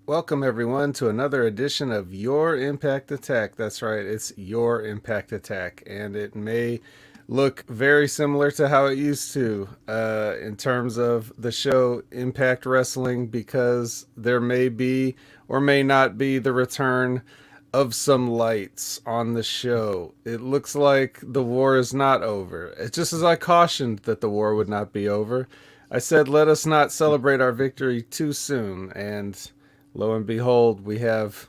Welcome, everyone, to another edition of Your Impact Attack. That's right, it's Your Impact Attack, and it may look very similar to how it used to in terms of the show Impact Wrestling, because there may be or may not be the return of some lights on the show. It looks like the war is not over. It's just as I cautioned that the war would not be over. I said, let us not celebrate our victory too soon. And lo and behold, we have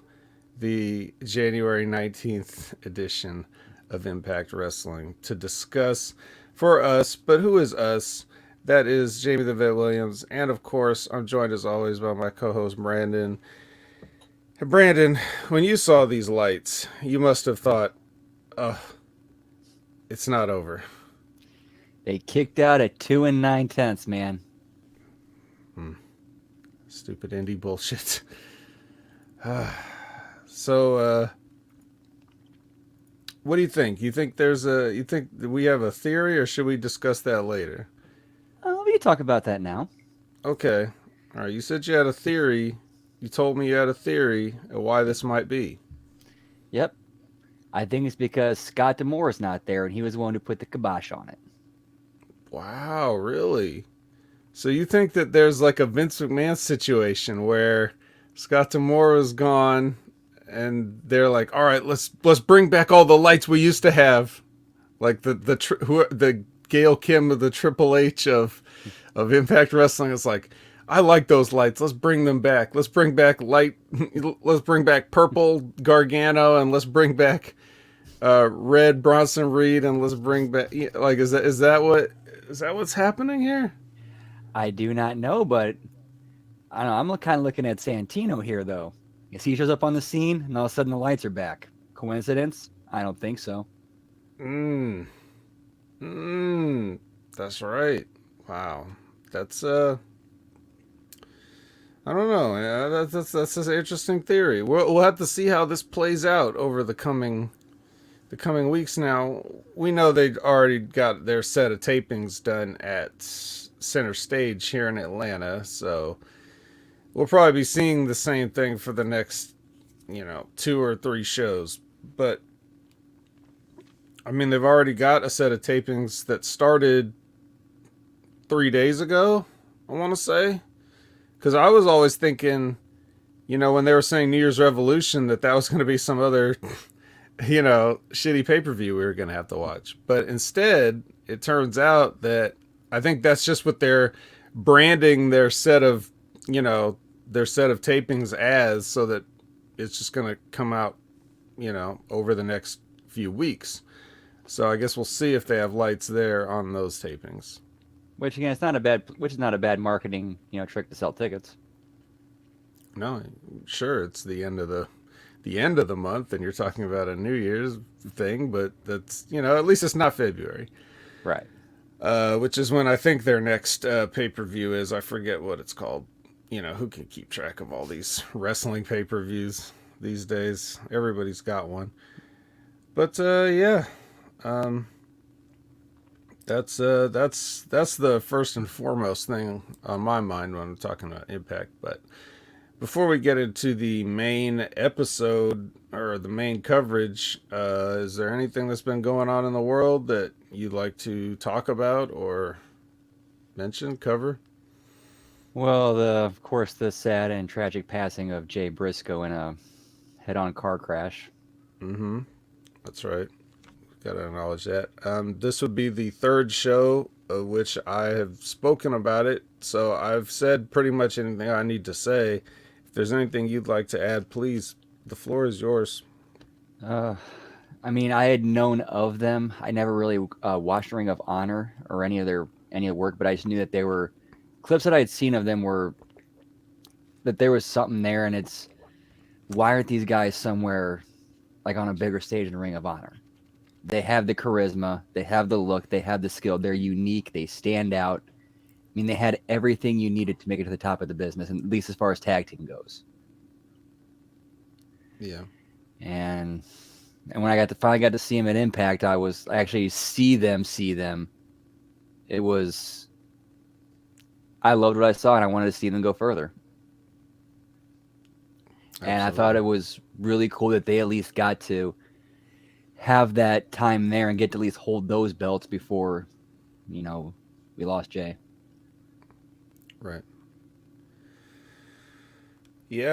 the January 19th edition of Impact Wrestling to discuss for us. But who is us? That is Jamie the Vet Williams. And of course, I'm joined as always by my co host, Brandon. Hey, Brandon, when you saw these lights, you must have thought, oh, it's not over. They kicked out at 2 9/10, man. Hmm. Stupid indie bullshit. So, what do you think? You think we have a theory, or should we discuss that later? We can talk about that now. Okay. All right. You said you had a theory. You told me you had a theory of why this might be. Yep. I think it's because Scott Demore is not there, and he was the one who put the kibosh on it. Wow, really? So you think that there's like a Vince McMahon situation where Scott Demore is gone, and they're like, "All right, let's bring back all the lights we used to have," like the Gail Kim of the Triple H of Impact Wrestling is like, "I like those lights. Let's bring them back. Let's bring back light. Let's bring back purple Gargano, and let's bring back red Bronson Reed, and let's bring back like is that what's happening here?" I do not know, but I don't know. I'm kind of looking at Santino here, though. Yes, he shows up on the scene, and all of a sudden the lights are back. Coincidence? I don't think so. Mm. Mm. That's right. Wow. That's I don't know. Yeah, that's an interesting theory. We'll have to see how this plays out over the coming weeks. Now we know they've already got their set of tapings done at Center Stage here in Atlanta, so we'll probably be seeing the same thing for the next, two or three shows. But I mean, they've already got a set of tapings that started 3 days ago. I want to say, because I was always thinking, when they were saying New Year's Revolution, that was going to be some other, shitty pay per view we were going to have to watch. But instead, it turns out that I think that's just what they're branding their set of tapings as, so that it's just going to come out, over the next few weeks. So I guess we'll see if they have lights there on those tapings. Which again, it's not a bad marketing trick to sell tickets. No, sure, it's the end of the month, and you're talking about a New Year's thing, but that's at least it's not February, Right. which is when I think their next pay per view is. I forget what it's called. Who can keep track of all these wrestling pay per views these days? Everybody's got one, but yeah, um, that's the first and foremost thing on my mind when I'm talking about Impact. But before we get into the main episode or the main coverage, is there anything that's been going on in the world that you'd like to talk about or mention, cover? Well, of course, the sad and tragic passing of Jay Briscoe in a head-on car crash. Mm-hmm. That's right. Gotta acknowledge that. This would be the third show of which I have spoken about it, so I've said pretty much anything I need to say. If there's anything you'd like to add, please, the floor is yours. Uh, I mean, I had known of them. I never really watched Ring of Honor or any of their work, but I just knew that they were clips that I had seen of them were that there was something there, and it's why aren't these guys somewhere like on a bigger stage in Ring of Honor? They have the charisma, they have the look, they have the skill. They're unique. They stand out. I mean, they had everything you needed to make it to the top of the business, and at least as far as tag team goes. Yeah. And when I finally got to see them at Impact, I actually see them. It was I loved what I saw, and I wanted to see them go further. And I thought Absolutely. it was really cool that they at least got to have that time there and get to at least hold those belts before, you know, we lost Jay. Right.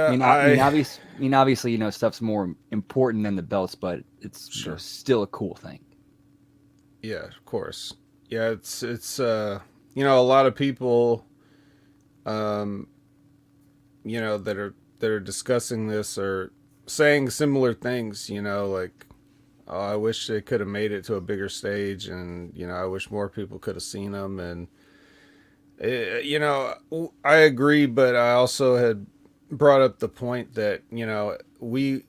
I Yeah, mean, I obviously, you know, stuff's more important than the belts, but it's, you know, sure. still a cool thing. Yeah, of course. Yeah, it's you know, a lot of people um you know that are discussing this or saying similar things, you know, like, oh, I wish they could have made it to a bigger stage, and you know, I wish more people could have seen them. And you know, I agree, but I also had brought up the point that, you know, we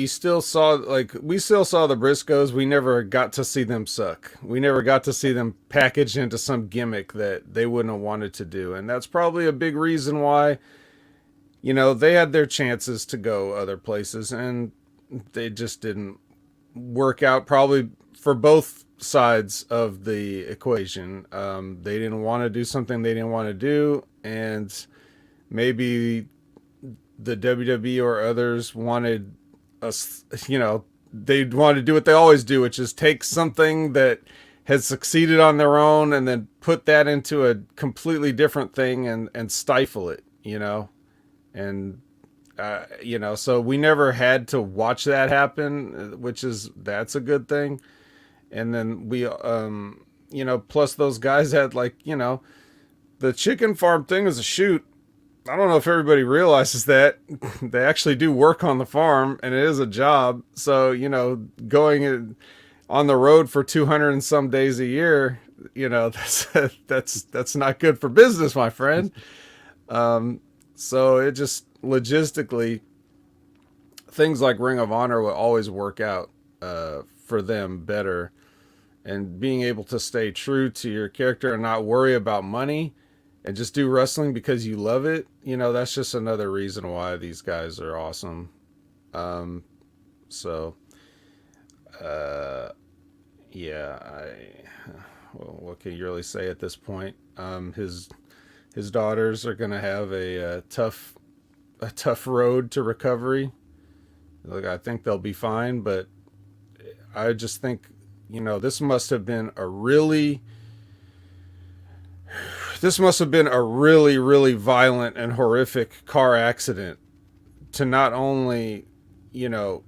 still saw, like, we still saw the Briscoes. We never got to see them suck. We never got to see them packaged into some gimmick that they wouldn't have wanted to do, and that's probably a big reason why, you know, they had their chances to go other places and they just didn't work out, probably for both sides of the equation. They didn't want to do something they didn't want to do, and maybe the WWE or others wanted us, you know, they wanted to do what they always do, which is take something that has succeeded on their own and then put that into a completely different thing and stifle it, you know? And you know, so we never had to watch that happen, which is, that's a good thing. And then we you know, plus those guys had, like, you know, the chicken farm thing is a shoot. I don't know if everybody realizes that they actually do work on the farm and it is a job. So, you know, going on the road for 200 and some days a year, you know, that's not good for business, my friend. So it just logistically, things like Ring of Honor will always work out for them better. And being able to stay true to your character and not worry about money and just do wrestling because you love it, you know, that's just another reason why these guys are awesome. Um, so, uh, yeah, well, what can you really say at this point? His daughters are gonna have a tough road to recovery. Like, I think they'll be fine, but I just think, you know, this must have been a really, really violent and horrific car accident to not only, you know,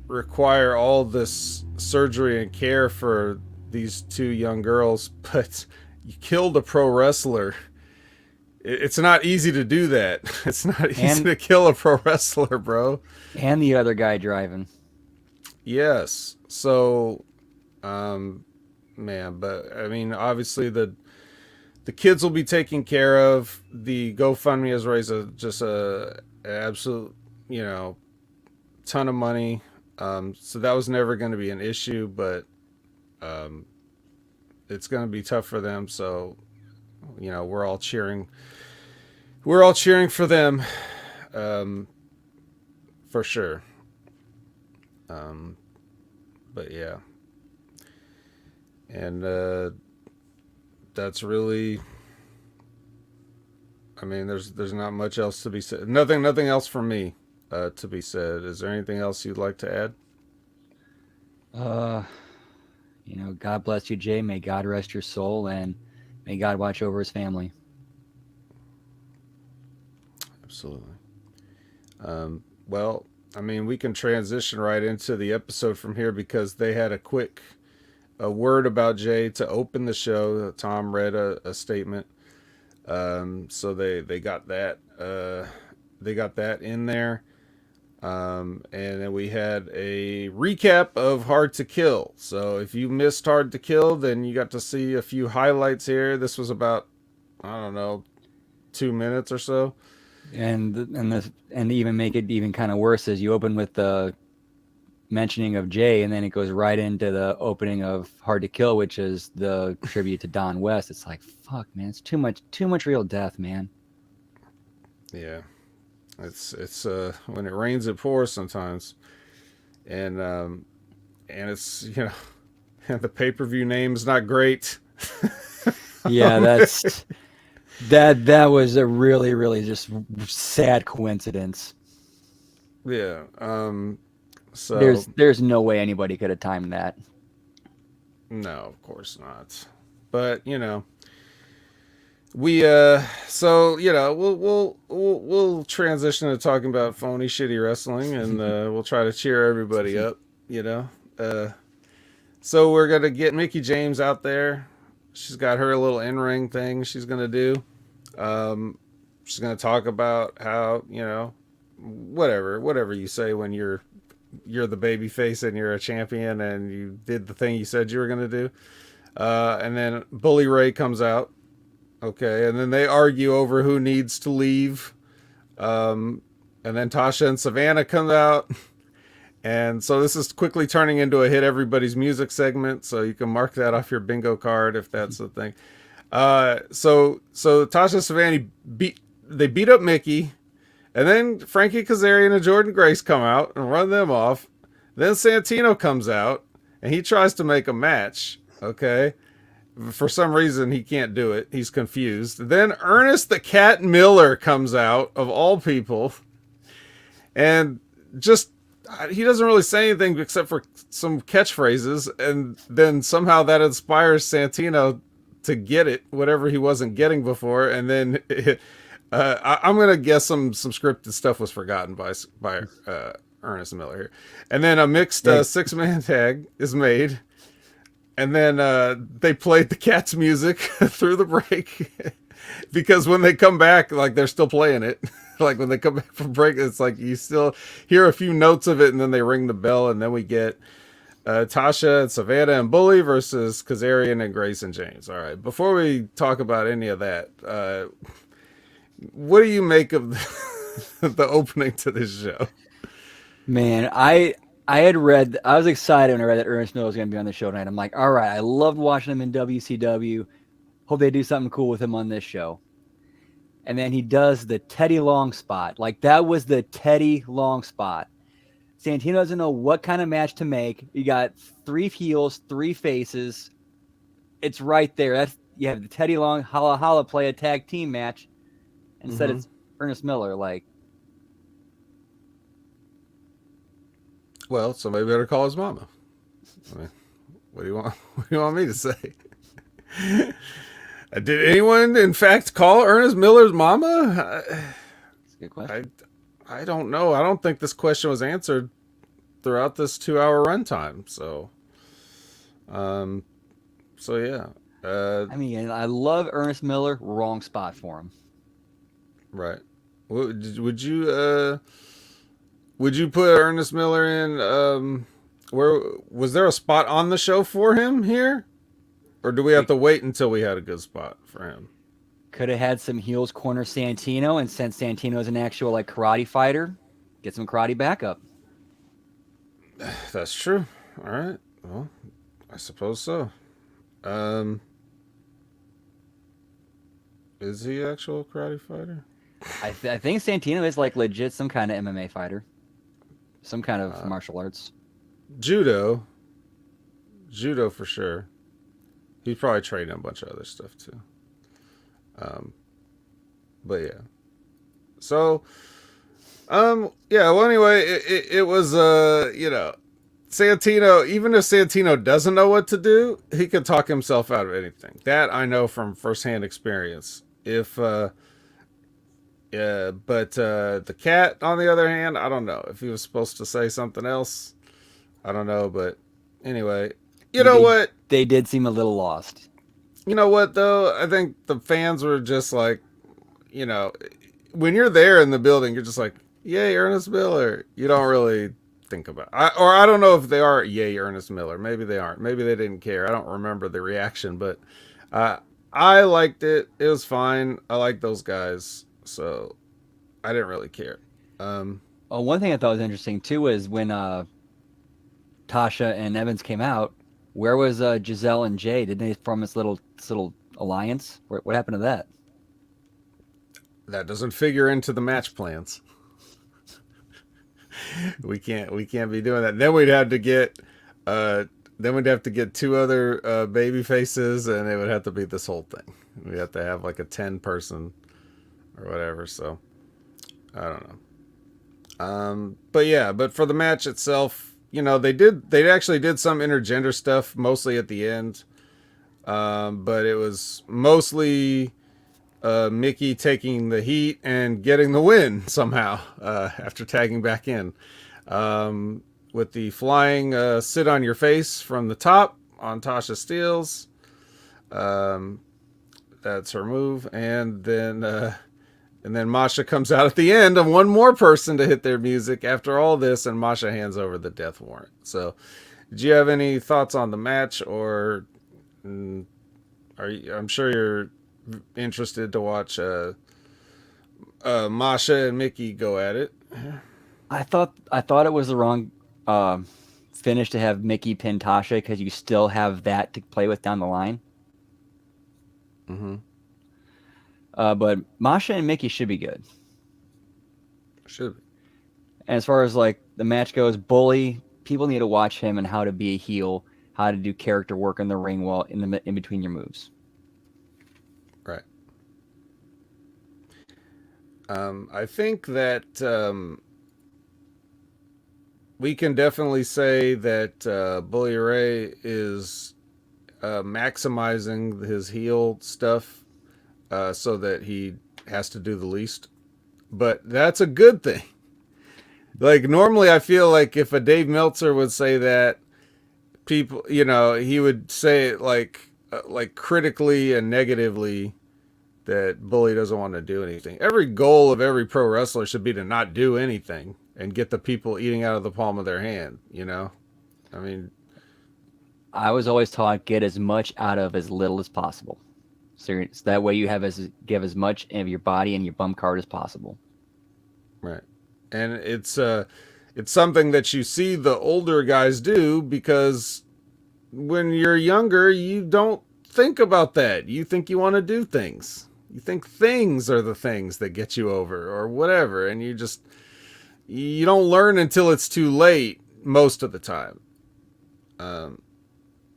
require all this surgery and care for these two young girls, but you killed a pro wrestler. It's not easy to do that. It's not easy And to kill a pro wrestler, bro. and the other guy driving. Yes. So, um, man, but I mean, obviously the kids will be taken care of. The GoFundMe has raised just a absolute, you know, ton of money. So that was never going to be an issue, but um, it's going to be tough for them. So, you know, we're all cheering for them, um, for sure. Um, but yeah, and that's really, I mean, there's not much else to be said. Nothing else from me to be said. Is there anything else you'd like to add? Uh, you know, God bless you, Jay. May God rest your soul, and may God watch over his family. Absolutely. Well, I mean, we can transition right into the episode from here because they had a word about Jay to open the show. Tom read a statement, so they got that in there. And then we had a recap of Hard to Kill. So if you missed Hard to Kill, then you got to see a few highlights here. This was about, I don't know, 2 minutes or so. And even make it even kind of worse is you open with the mentioning of Jay, and then it goes right into the opening of Hard to Kill, which is the tribute to Don West. It's like, fuck, man, it's too much real death, man. Yeah, it's when it rains, it pours sometimes, and it's, you know, the pay per view name is not great. Yeah, that was a really, really just sad coincidence. Yeah. There's So there's no way anybody could have timed that. no, of course not. But we so we'll transition to talking about phony shitty wrestling, and we'll try to cheer everybody up. You know. So we're gonna get Mickey James out there. She's got her little in-ring thing she's gonna do. Um, she's gonna talk about how whatever you say when you're the baby face and you're a champion and you did the thing you said you were gonna do. And then Bully Ray comes out. Okay, and then they argue over who needs to leave. And then Tasha and Savannah come out. And so this is quickly turning into a hit everybody's music segment. So you can mark that off your bingo card if that's the thing. So Tasha and Savannah beat up Mickey, and then Frankie Kazarian and Jordan Grace come out and run them off. Then Santino comes out and he tries to make a match. Okay, for some reason he can't do it. He's confused. Then Ernest the Cat Miller comes out, of all people, and just he doesn't really say anything except for some catchphrases, and then somehow that inspires Santino to get it, whatever he wasn't getting before, and then I'm gonna guess some scripted stuff was forgotten by Ernest Miller here, and then a mixed 6-man tag is made, and then they played the Cats music through the break because when they come back, like they're still playing it. Like when they come back from break, it's like you still hear a few notes of it, and then they ring the bell, and then we get Tasha and Savannah and Bully versus Kazarian and Grace and James. All right, before we talk about any of that, what do you make of the opening to this show? Man, I was excited when I read that Ernest Miller was going to be on the show tonight. I'm like, all right, I loved watching him in WCW. Hope they do something cool with him on this show. And then he does the Teddy Long spot. Like, that was the Teddy Long spot. Santino doesn't know what kind of match to make. You got 3 heels, 3 faces. It's right there. You have the Teddy Long Holla Holla play a tag team match. Instead, it's Ernest Miller. Like, well, somebody better call his mama. I mean, what do you want? What do you want me to say? Did anyone, in fact, call Ernest Miller's mama? that's a good question. I don't know. I don't think this question was answered throughout this 2-hour runtime. So yeah. I mean, I love Ernest Miller. Wrong spot for him. Right. Would you put Ernest Miller in? Where was there a spot on the show for him here? Or do we have to wait until we had a good spot for him? Could have had some heels corner Santino, and since Santino is an actual like karate fighter, get some karate backup. That's true. All right. Well, I suppose so. Is he an actual karate fighter? I think Santino is like legit some kind of MMA fighter, some kind of martial arts. Judo for sure. He's probably trading a bunch of other stuff too. But yeah. So, yeah. Well, anyway, it was Santino. Even if Santino doesn't know what to do, he can talk himself out of anything. That I know from firsthand experience. But the cat, on the other hand, I don't know if he was supposed to say something else. I don't know, but anyway, what? They did seem a little lost. You know what, though? I think the fans were just like, when you're there in the building, you're just like, yay, Ernest Miller. You don't really think about it. I don't know if they are yay, Ernest Miller. Maybe they aren't. Maybe they didn't care. I don't remember the reaction, but I liked it. It was fine. I like those guys, so I didn't really care. One thing I thought was interesting, too, was when Tasha and Evans came out, where was Giselle and Jay? Did they form this little alliance? What happened to that? That doesn't figure into the match plans. we can't be doing that. Then we'd have to get 2 other baby faces, and it would have to be this whole thing. We'd have to have like a 10-person or whatever. So I don't know. But yeah, but for the match itself, they actually did some intergender stuff mostly at the end. But it was mostly Mickey taking the heat and getting the win somehow after tagging back in. With the flying sit on your face from the top on Tasha Steelz. Um, that's her move. And then Masha comes out at the end and one more person to hit their music after all this, and Masha hands over the death warrant. So, did you have any thoughts on the match, or I'm sure you're interested to watch Masha and Mickey go at it. I thought it was the wrong finish to have Mickey pin Tasha because you still have that to play with down the line. Mm-hmm. But Masha and Mickey should be good. Should be. And as far as like the match goes, Bully, people need to watch him and how to be a heel, how to do character work in the ring while in between your moves. Right. I think that we can definitely say that Bully Ray is maximizing his heel stuff so that he has to do the least. But that's a good thing. Like, normally I feel like if a Dave Meltzer would say that, people, he would say it like critically and negatively, that Bully doesn't want to do anything. Every goal of every pro wrestler should be to not do anything and get the people eating out of the palm of their hand, I mean, I was always taught get as much out of as little as possible. So that way you give as much of your body and your bum card as possible. right. And it's something that you see the older guys do, because when you're younger, you don't think about that. You think you want to do things. You think things are the things that get you over or whatever. And you don't learn until it's too late most of the time.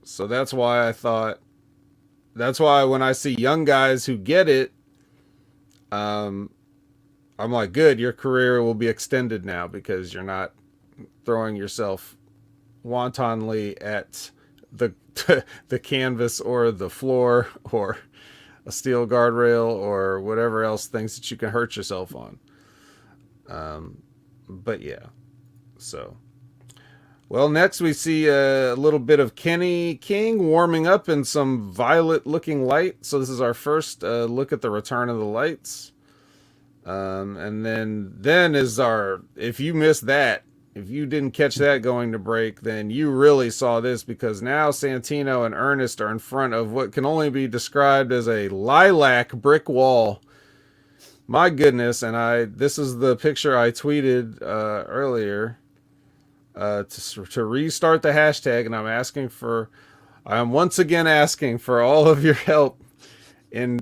So that's why when I see young guys who get it, I'm like, good, your career will be extended now because you're not throwing yourself wantonly at the the canvas or the floor or a steel guardrail or whatever else, things that you can hurt yourself on. But yeah, so. Well, next we see a little bit of Kenny King warming up in some violet-looking light. So this is our first look at the return of the lights. And then is if you missed that, if you didn't catch that going to break, then you really saw this, because now Santino and Ernest are in front of what can only be described as a lilac brick wall. My goodness. And this is the picture I tweeted earlier to restart the hashtag. And I'm once again asking for all of your help in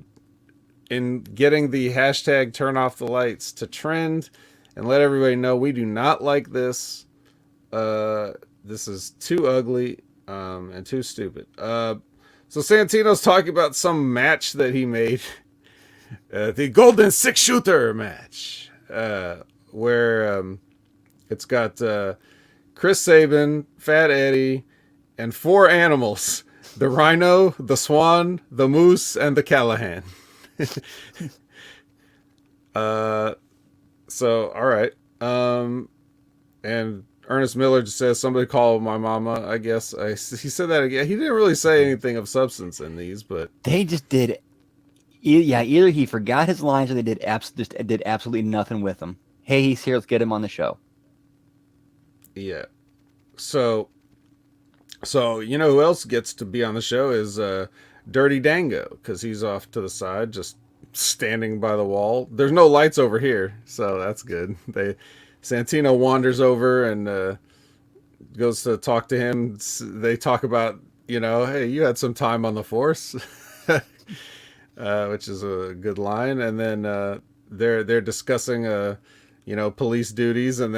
getting the hashtag turn off the lights to trend, and let everybody know we do not like this. This is too ugly and too stupid. So Santino's talking about some match that he made, the Golden Six Shooter match, where it's got Chris Sabin, Fat Eddie, and 4 animals: the Rhino, the Swan, the Moose, and the Callahan. So all right. And Ernest Miller just says, somebody call my mama, I guess. He said that again. He didn't really say anything of substance in these, but they just did. Yeah, either he forgot his lines or they did absolutely nothing with him. Hey, he's here. Let's get him on the show. Yeah. So who else gets to be on the show is Dirty Dango, because he's off to the side, just standing by the wall. There's no lights over here, so that's good. Santino wanders over and goes to talk to him. They talk about, hey, you had some time on the force, which is a good line. And then they're discussing police duties, and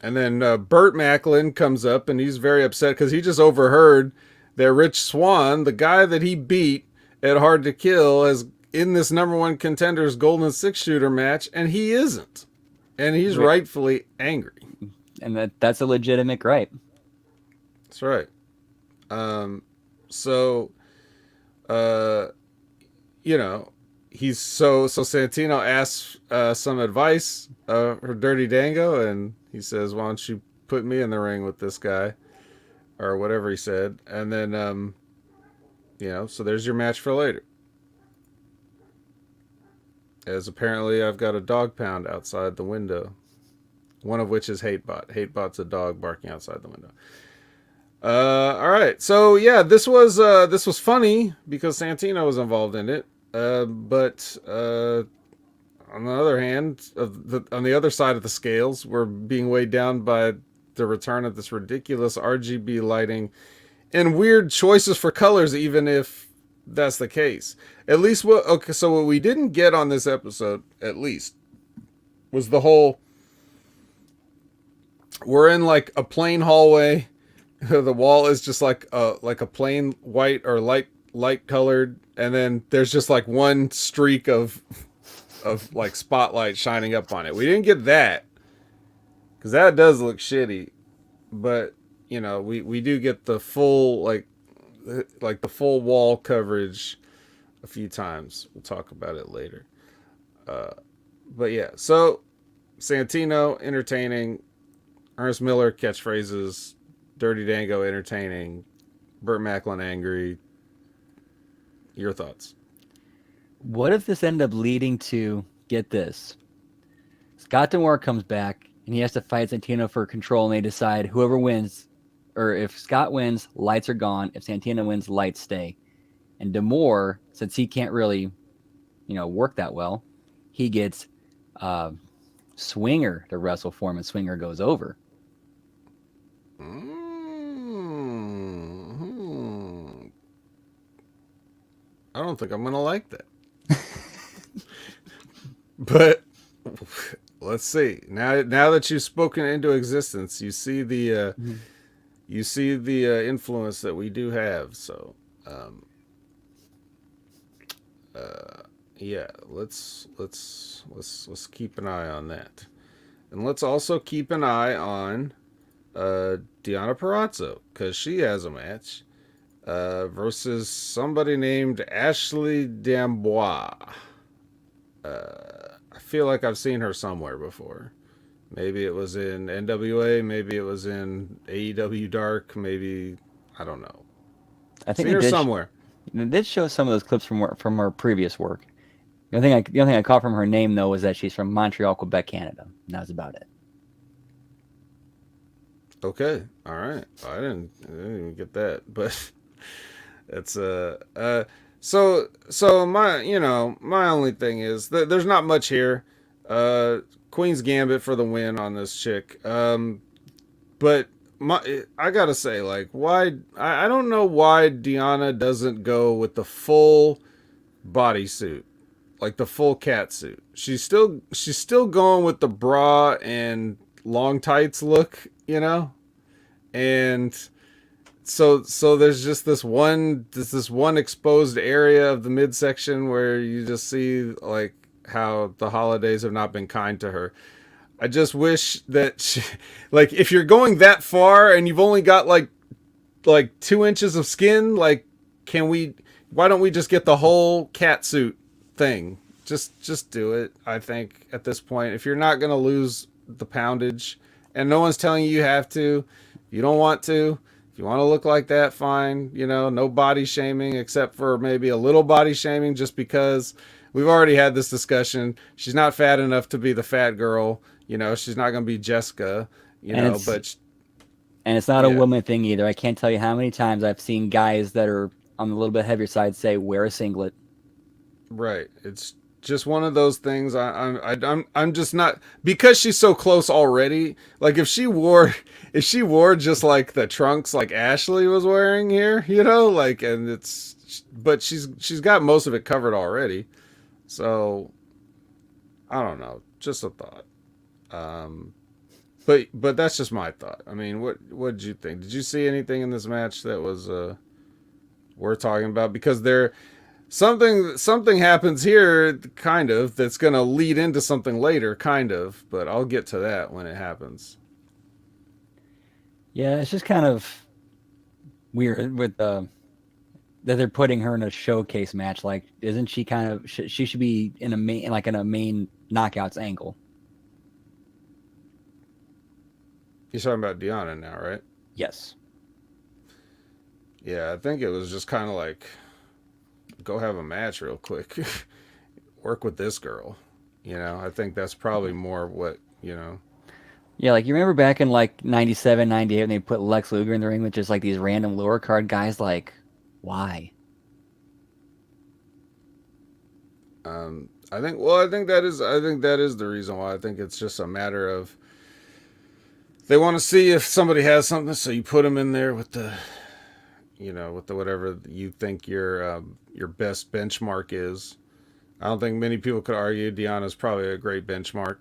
then Burt Macklin comes up, and he's very upset because he just overheard that Rich Swann, the guy that he beat at Hard to Kill, is in this number 1 Contenders Golden Six Shooter match, and he isn't. And he's rightfully angry. And that's a legitimate gripe. That's right. So, uh, you know, he's so Santino asks some advice for Dirty Dango, and he says, "Why don't you put me in the ring with this guy?" Or whatever he said, and then so there's your match for later. As apparently I've got a dog pound outside the window, one of which is Hatebot. Hatebot's a dog barking outside the window. All right, so yeah, this was funny because Santino was involved in it, but on the other hand, on the other side of the scales, we're being weighed down by the return of this ridiculous RGB lighting and weird choices for colors, even if that's the case. At least so what we didn't get on this episode, at least, was the whole we're in like a plain hallway. The wall is just like a plain white or light colored, and then there's just like one streak of like spotlight shining up on it. We didn't get that because that does look shitty, but we do get the full like the full wall coverage a few times. We'll talk about it later. But yeah, so Santino entertaining, Ernest Miller catchphrases, Dirty Dango entertaining, Burt Macklin angry. Your thoughts? What if this ended up leading to, get this, Scott D'Amore comes back and he has to fight Santino for control, and they decide whoever wins, or if Scott wins, lights are gone. If Santino wins, lights stay. And D'Amore, since he can't really, work that well, he gets Swinger to wrestle for him, and Swinger goes over. I don't think I'm gonna like that. But let's see. Now that you've spoken into existence, you see the influence that we do have. So, yeah, let's keep an eye on that, and let's also keep an eye on Deonna Purrazzo, because she has a match versus somebody named Ashley D'Amboise. I feel like I've seen her somewhere before. Maybe it was in NWA, maybe it was in AEW Dark, maybe I don't know. I think seen her somewhere. They did show some of those clips from her previous work. The only thing I caught from her name though was that she's from Montreal, Quebec, Canada. And that was about it. Okay, all right. I didn't even get that, but it's so my only thing is that there's not much here. Queen's Gambit for the win on this chick. But I gotta say, like, why I don't know why Deonna doesn't go with the full bodysuit, like the full cat suit. She's still going with the bra and long tights look, and so there's just this one exposed area of the midsection where you just see like how the holidays have not been kind to her. I just wish that like if you're going that far and you've only got like 2 inches of skin, like why don't we just get the whole cat suit thing? Just do it. I think at this point, if you're not gonna lose the poundage, and no one's telling you have to, if you don't want to. If you want to look like that, fine. No body shaming, except for maybe a little body shaming, just because we've already had this discussion. She's not fat enough to be the fat girl. She's not going to be Jessica, and it's not a woman thing either. I can't tell you how many times I've seen guys that are on the little bit heavier side say, wear a singlet. Right. It's just one of those things. I'm just not, because she's so close already. Like if she wore just like the trunks like Ashley was wearing here, but she's got most of it covered already. So I don't know, just a thought. But that's just my thought. I mean, what did you think? Did you see anything in this match that was worth talking about? Because something happens here, kind of, that's going to lead into something later, kind of. But I'll get to that when it happens. Yeah, it's just kind of weird with that they're putting her in a showcase match. Like, isn't she kind of she should be in a main knockouts angle? You're talking about Deanna now, right? Yes. Yeah, I think it was just kind of like, go have a match real quick, work with this girl. I think that's probably more what. Yeah, like you remember back in like 97, 98 when they put Lex Luger in the ring with just like these random lower card guys. Like, why? I think that is the reason why. I think it's just a matter of they want to see if somebody has something, so you put them in there with the whatever you think your best benchmark is. I don't think many people could argue Deanna's probably a great benchmark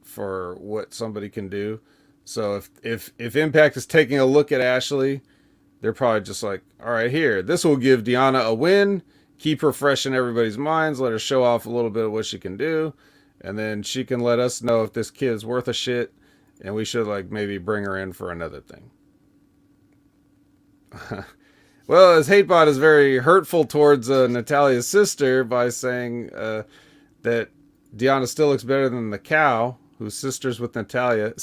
for what somebody can do. So if Impact is taking a look at Ashley, they're probably just like, all right, here, this will give Deanna a win, keep her fresh in everybody's minds, let her show off a little bit of what she can do, and then she can let us know if this kid's worth a shit, and we should like maybe bring her in for another thing. Well, as Hatebot is very hurtful towards Natalia's sister by saying that Deanna still looks better than the cow, who's sisters with Natalia.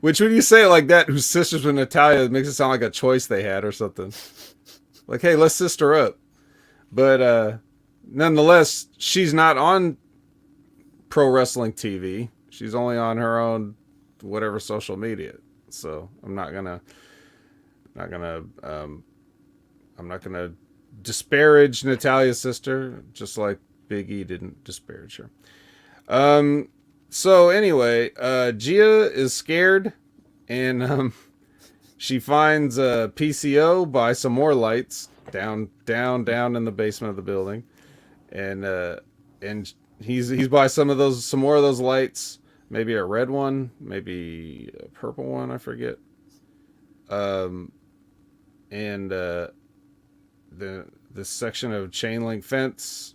Which, when you say it like that, who's sisters with Natalia, it makes it sound like a choice they had or something. Like, hey, let's sister up. But nonetheless, she's not on pro wrestling TV. She's only on her own whatever social media. So I'm not gonna disparage Natalia's sister, just like Big E didn't disparage her. So anyway, Gia is scared, and she finds PCO by some more lights down in the basement of the building, and he's by some more of those lights, maybe a red one, maybe a purple one, I forget. And this section of chain link fence,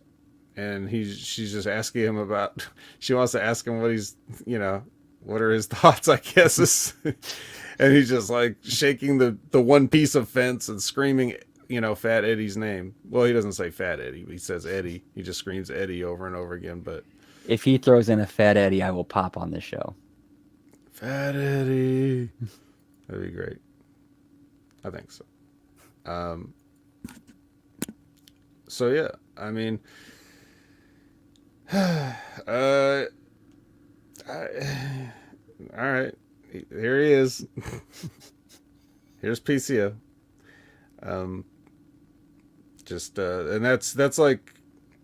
and she's just asking him about. She wants to ask him what are his thoughts, I guess. And he's just like shaking the one piece of fence and screaming, Fat Eddie's name. Well, he doesn't say Fat Eddie, but he says Eddie. He just screams Eddie over and over again. But if he throws in a Fat Eddie, I will pop on this show. Fat Eddie. That'd be great. I think so. So yeah, I mean, all right, here he is. Here's PCO. And that's like,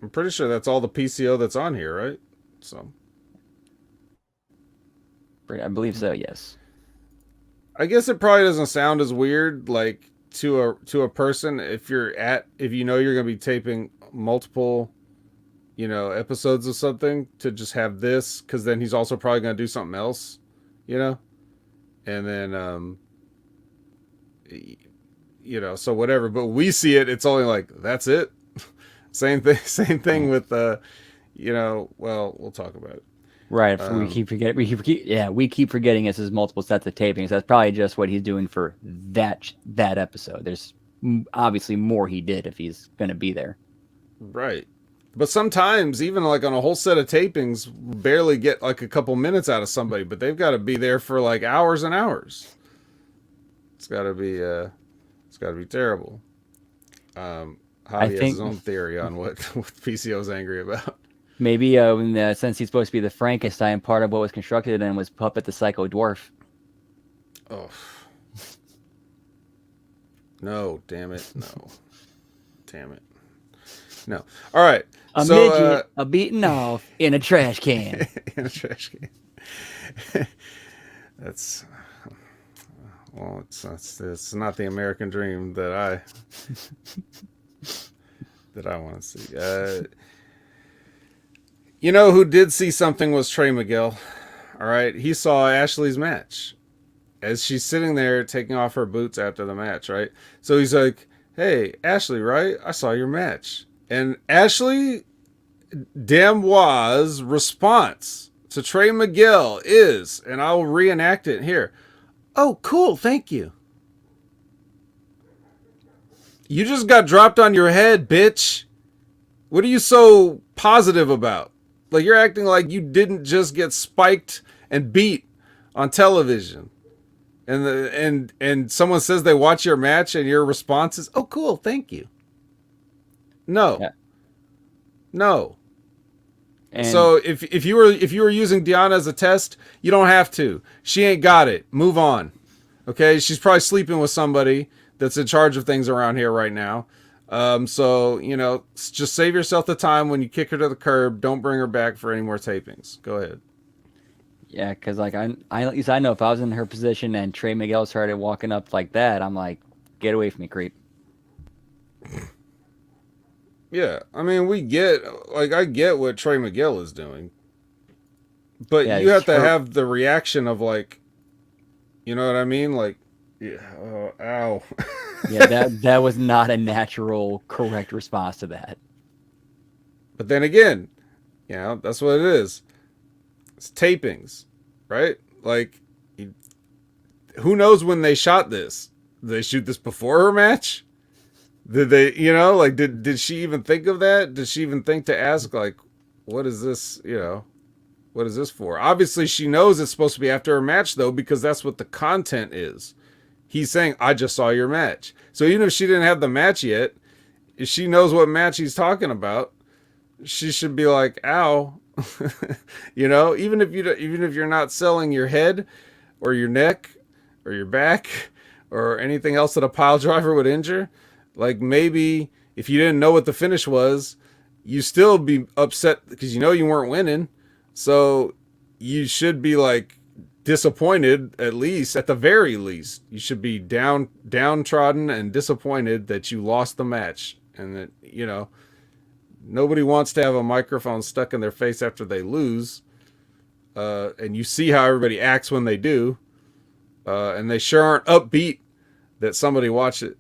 I'm pretty sure that's all the PCO that's on here, right? So, I believe so. Yes. I guess it probably doesn't sound as weird, like to a person, if you're gonna be taping multiple, episodes of something, to just have this, because then he's also probably gonna do something else, and then so whatever. But we see it, it's only like, that's it. Same thing with well, we'll talk about it. Right. We keep forgetting this is multiple sets of tapings. That's probably just what he's doing for that episode. There's obviously more he did if he's going to be there. Right. But sometimes, even like on a whole set of tapings, barely get like a couple minutes out of somebody, but they've got to be there for like hours and hours. It's got to be terrible. Javi has his own theory on what PCO's angry about. Maybe since he's supposed to be the Frankenstein, part of what was constructed and was Puppet the Psycho Dwarf. Oh. No, damn it. No. Damn it. No. All right. A midget, a beaten off in a trash can. In a trash can. It's not the American dream that I want to see. Who did see something was Trey Miguel. All right. He saw Ashley's match as she's sitting there taking off her boots after the match, right? So he's like, Hey, Ashley, right? I saw your match. And Ashley Damois' response to Trey Miguel is, and I will reenact it here. Oh, cool, thank you. You just got dropped on your head, bitch. What are you so positive about? Like you're acting like you didn't just get spiked and beat on television. And someone says they watch your match and your response is, "Oh cool, thank you." No. Yeah. No. And So if you were using Deanna as a test, you don't have to. She ain't got it. Move on. Okay? She's probably sleeping with somebody that's in charge of things around here right now. So, just save yourself the time when you kick her to the curb. Don't bring her back for any more tapings. Go ahead. yeah, because like I at least I know if I was in her position and Trey Miguel started walking up like that, I'm like, get away from me, creep. Yeah, I mean, I get what Trey Miguel is doing, but Yeah, you have to her. have the reaction of like, you know what I mean? Like, yeah, oh, ow. Yeah, that was not a natural, correct response to that. But then again, that's what it is. It's tapings, right? Like, who knows when they shot this? Did they shoot this before her match? Did they, like, did she even think of that? Did she even think to ask, like, what is this, what is this for? Obviously, she knows it's supposed to be after her match, though, because that's what the content is. He's saying, I just saw your match. So even if she didn't have the match yet, if she knows what match he's talking about, she should be like, ow. Even if you're not selling your head or your neck or your back or anything else that a pile driver would injure, like maybe if you didn't know what the finish was, you still be upset because you weren't winning. So you should be like disappointed, at the very least. You should be downtrodden and disappointed that you lost the match and that, nobody wants to have a microphone stuck in their face after they lose. And you see how everybody acts when they do. And they sure aren't upbeat that somebody watched it.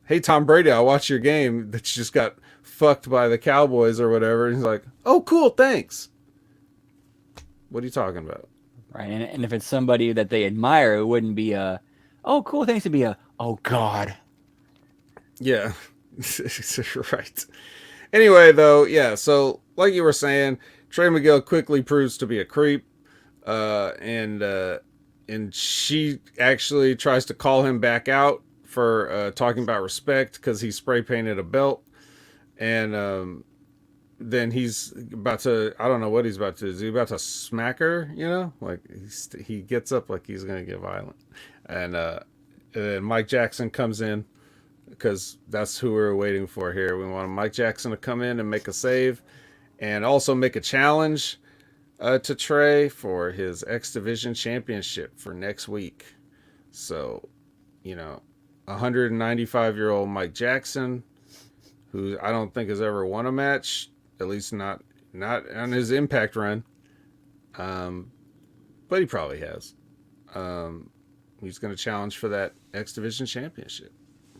Hey, Tom Brady, I watched your game that you just got fucked by the Cowboys or whatever. And he's like, oh, cool, thanks. What are you talking about? Right. And if it's somebody that they admire, it wouldn't be a, oh, cool. Thanks to be a, oh, God. Yeah. Right. Anyway, though, yeah, so like you were saying, Trey Miguel quickly proves to be a creep. And she actually tries to call him back out for talking about respect because he spray painted a belt. And then he's about to, I don't know what he's about to do. Is he about to smack her? Like he gets up like he's going to get violent. And then Mike Jackson comes in because that's who we're waiting for here. We want Mike Jackson to come in and make a save and also make a challenge to Trey for his X Division Championship for next week. So, 195-year-old Mike Jackson, who I don't think has ever won a match, at least not on his Impact run. But he probably has. He's going to challenge for that X Division Championship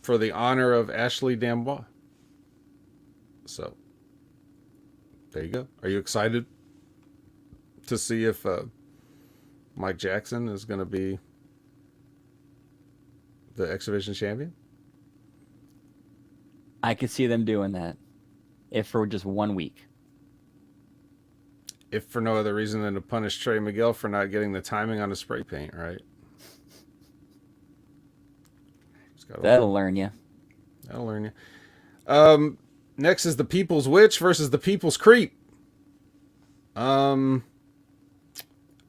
for the honor of Ashley Damois. So, there you go. Are you excited to see if Mike Jackson is going to be the X Division champion? I could see them doing that if for just 1 week. If for no other reason than to punish Trey Miguel for not getting the timing on the spray paint, right? That'll learn you. That'll learn you. Next is the People's Witch versus the People's Creep.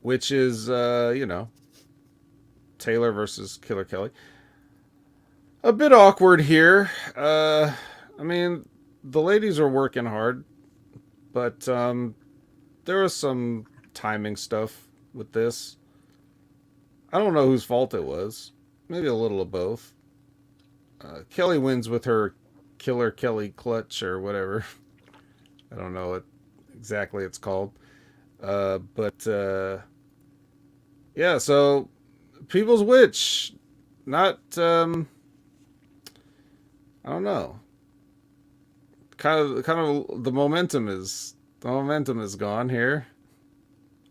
Which is, Taylor versus Killer Kelly. A bit awkward here. I mean, the ladies are working hard, but there was some timing stuff with this. I don't know whose fault it was. Maybe a little of both. Kelly wins with her Killer Kelly clutch or whatever. I don't know what exactly it's called. But yeah, so People's Witch, not I don't know. Kind of the momentum is gone here,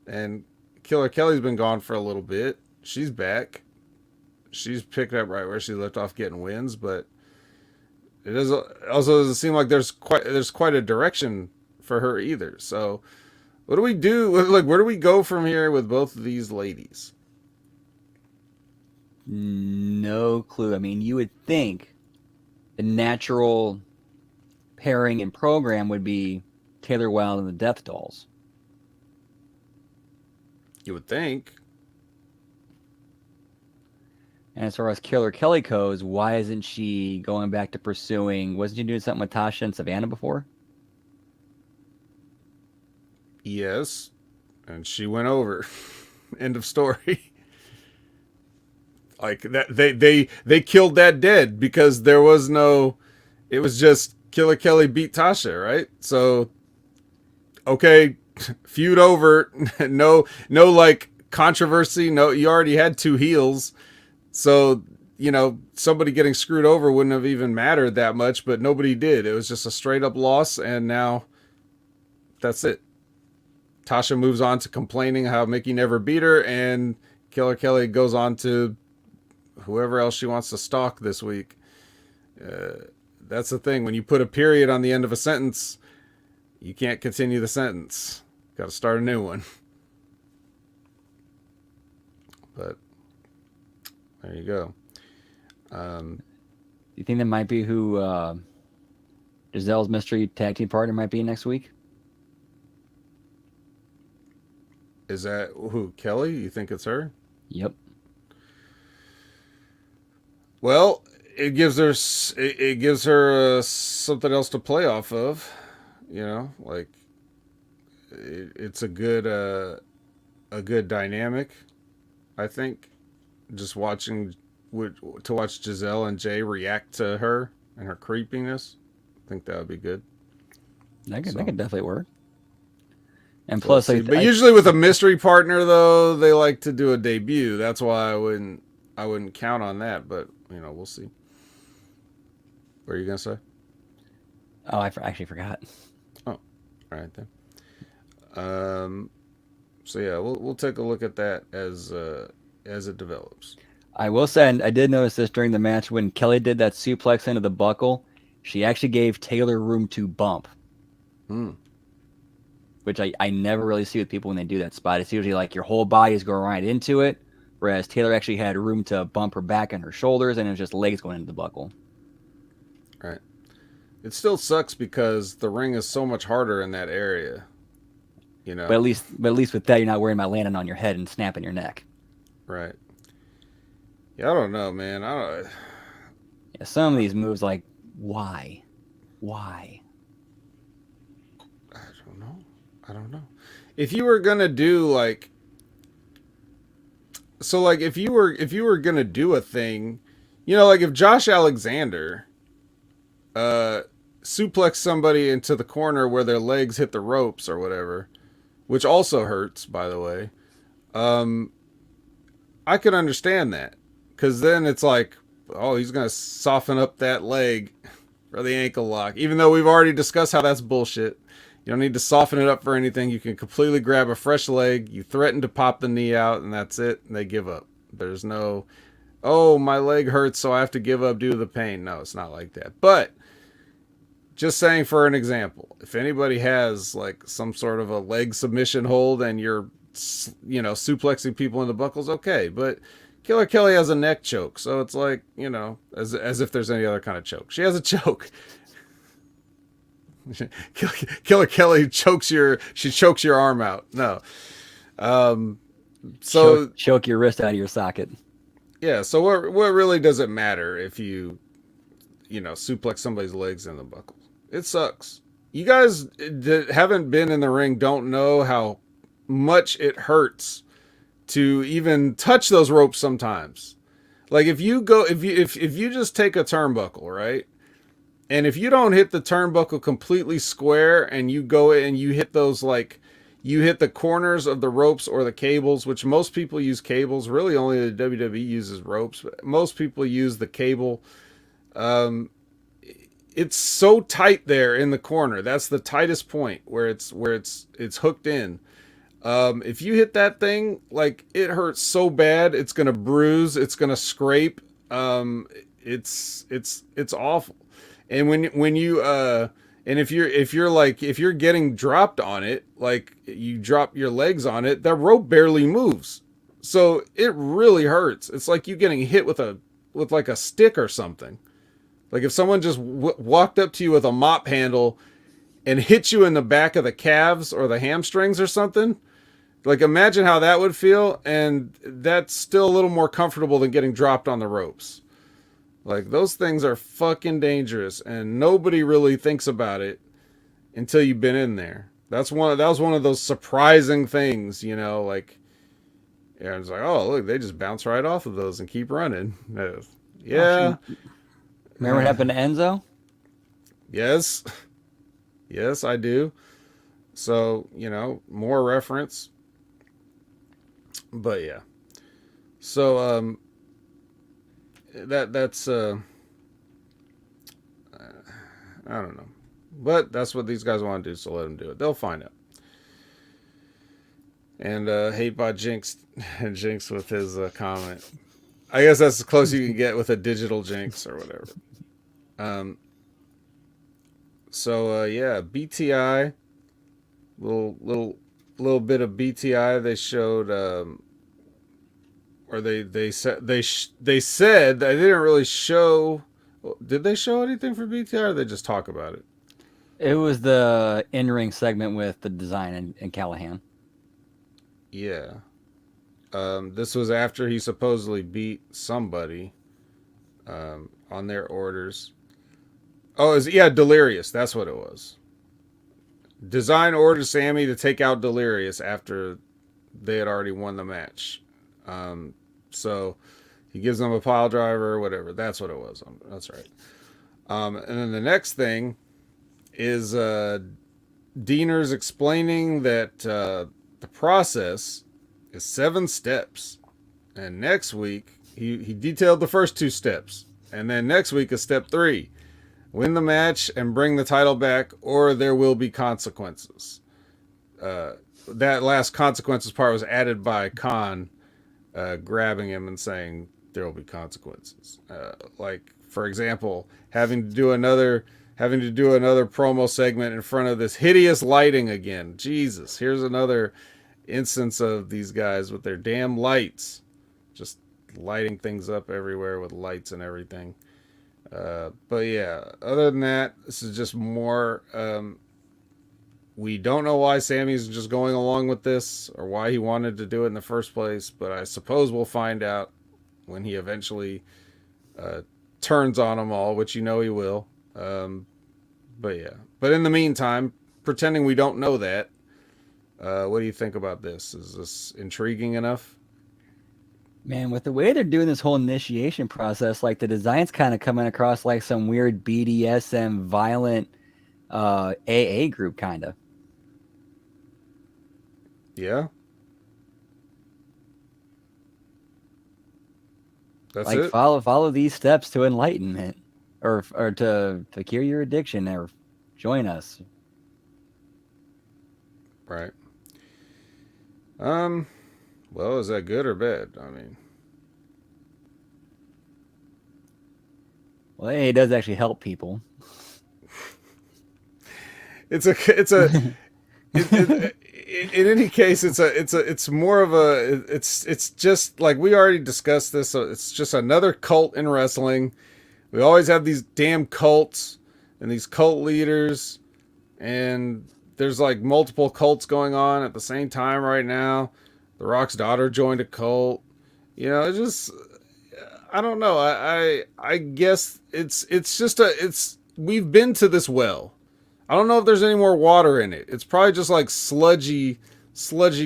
and Killer Kelly's been gone for a little bit. She's back. She's picked up right where she left off, getting wins, but it is also doesn't seem like there's quite a direction for her either. So, what do we do? Like, where do we go from here with both of these ladies? No clue. I mean, you would think the natural pairing and program would be Taylor Wilde and the Death Dolls. You would think. And as far as Killer Kelly goes, why isn't she going back to pursuing? Wasn't she doing something with Tasha and Savannah before? Yes, and she went over. End of story. Like that, they killed that dead because there was no. It was just Killer Kelly beat Tasha, right? So, okay, feud over. No, like controversy. No, you already had two heels, so somebody getting screwed over wouldn't have even mattered that much. But nobody did. It was just a straight up loss, and now that's it. Tasha moves on to complaining how Mickey never beat her, and Killer Kelly goes on to whoever else she wants to stalk this week. That's the thing. When you put a period on the end of a sentence, you can't continue the sentence. Got to start a new one. But there you go. Do you think that might be who Giselle's mystery tag team partner might be next week? Is that who? Kelly? You think it's her? Yep. Well, it gives her something else to play off of. Like it's a good dynamic. I think just watch Giselle and Jay react to her and her creepiness. I think that would be good. That could definitely work. And So plus, but usually with a mystery partner, though, they like to do a debut. That's why I wouldn't count on that. But we'll see. What are you gonna say? oh, I actually forgot. Oh, all right then. So yeah, we'll take a look at that as it develops. I will say, and I did notice this during the match when Kelly did that suplex into the buckle. She actually gave Taylor room to bump. Which I never really see with people when they do that spot. It's usually like your whole body is going right into it, whereas Taylor actually had room to bump her back and her shoulders, and it was just legs going into the buckle. Right. It still sucks because the ring is so much harder in that area. But at least with that, you're not worrying about landing on your head and snapping your neck. Right. Yeah, I don't know, man. Yeah, some of these moves, like, why? I don't know. If you were gonna do like, so like if you were gonna do a thing, like if Josh Alexander, suplex somebody into the corner where their legs hit the ropes or whatever, which also hurts, by the way. I could understand that because then it's like, oh, he's gonna soften up that leg for the ankle lock, even though we've already discussed how that's bullshit. You don't need to soften it up for anything. You can completely grab a fresh leg. You threaten to pop the knee out, and that's it. And they give up. There's no, oh, my leg hurts, so I have to give up due to the pain. No, it's not like that. But just saying for an example, if anybody has like some sort of a leg submission hold and you're, suplexing people into buckles, okay. But Killer Kelly has a neck choke, so it's like, as if there's any other kind of choke. She has a choke. Killer Kelly chokes your arm out. No. So choke your wrist out of your socket. Yeah, so what really does it matter if you suplex somebody's legs in the buckles? It sucks. You guys that haven't been in the ring don't know how much it hurts to even touch those ropes sometimes. Like if you just take a turnbuckle, right? And if you don't hit the turnbuckle completely square and you go and you hit those, like, you hit the corners of the ropes or the cables, which most people use cables. Really only the WWE uses ropes, but most people use the cable. it's so tight there in the corner. That's the tightest point where it's hooked in. If you hit that thing, like it hurts so bad, it's gonna bruise, it's gonna scrape. It's awful. And when you and if you're getting dropped on it, like you drop your legs on it, that rope barely moves. So it really hurts. It's like you getting hit with like a stick or something. Like if someone just walked up to you with a mop handle and hit you in the back of the calves or the hamstrings or something. Like imagine how that would feel, and that's still a little more comfortable than getting dropped on the ropes. Like those things are fucking dangerous, and nobody really thinks about it until you've been in there. That was one of those surprising things, you know, like yeah, it's like, oh look, they just bounce right off of those and keep running. Yeah. Remember what happened to Enzo? Yes. Yes, I do. So, you know, more reference. But yeah. So that's I don't know. But that's what these guys want to do, so let them do it. They'll find out. And hate by Jinx Jinx with his comment. I guess that's as close you can get with a digital Jinx or whatever. So yeah, BTI, little bit of BTI. They showed, or they said they said they didn't really show. Did they show anything for BTI, or did they just talk about it? It was the in-ring segment with the design and Callahan. Yeah. This was after he supposedly beat somebody on their orders. Oh, yeah, Delirious. That's what it was. Design ordered Sammy to take out Delirious after they had already won the match. So he gives them a pile driver or whatever. That's what it was. That's right. And then the next thing is Diener's explaining that the process is 7 steps. And next week, he detailed the first 2 steps. And then next week is step 3. Win the match and bring the title back, or there will be consequences. That last consequences part was added by Khan grabbing him and saying there will be consequences. Like, for example, having to do another promo segment in front of this hideous lighting again. Jesus, here's another instance of these guys with their damn lights, just lighting things up everywhere with lights and everything. But yeah, other than that, this is just more. We don't know why Sammy's just going along with this or why he wanted to do it in the first place, but I suppose we'll find out when he eventually turns on them all, which you know he will. But yeah, but in the meantime, pretending we don't know that, what do you think about this? Is this intriguing enough? Man, with the way they're doing this whole initiation process, like the design's kind of coming across like some weird BDSM violent AA group, kind of. Yeah. That's like it. Follow these steps to enlightenment, or to cure your addiction, or join us. Right. Well, is that good or bad? I mean, Well, it does actually help people. In any case, it's more of a, it's just like we already discussed this. So it's just another cult in wrestling. We always have these damn cults and these cult leaders, and there's like multiple cults going on at the same time right now. The Rock's daughter joined a cult. You know, it's just, I don't know. I guess we've been to this well. I don't know if there's any more water in it. It's probably just like sludgy,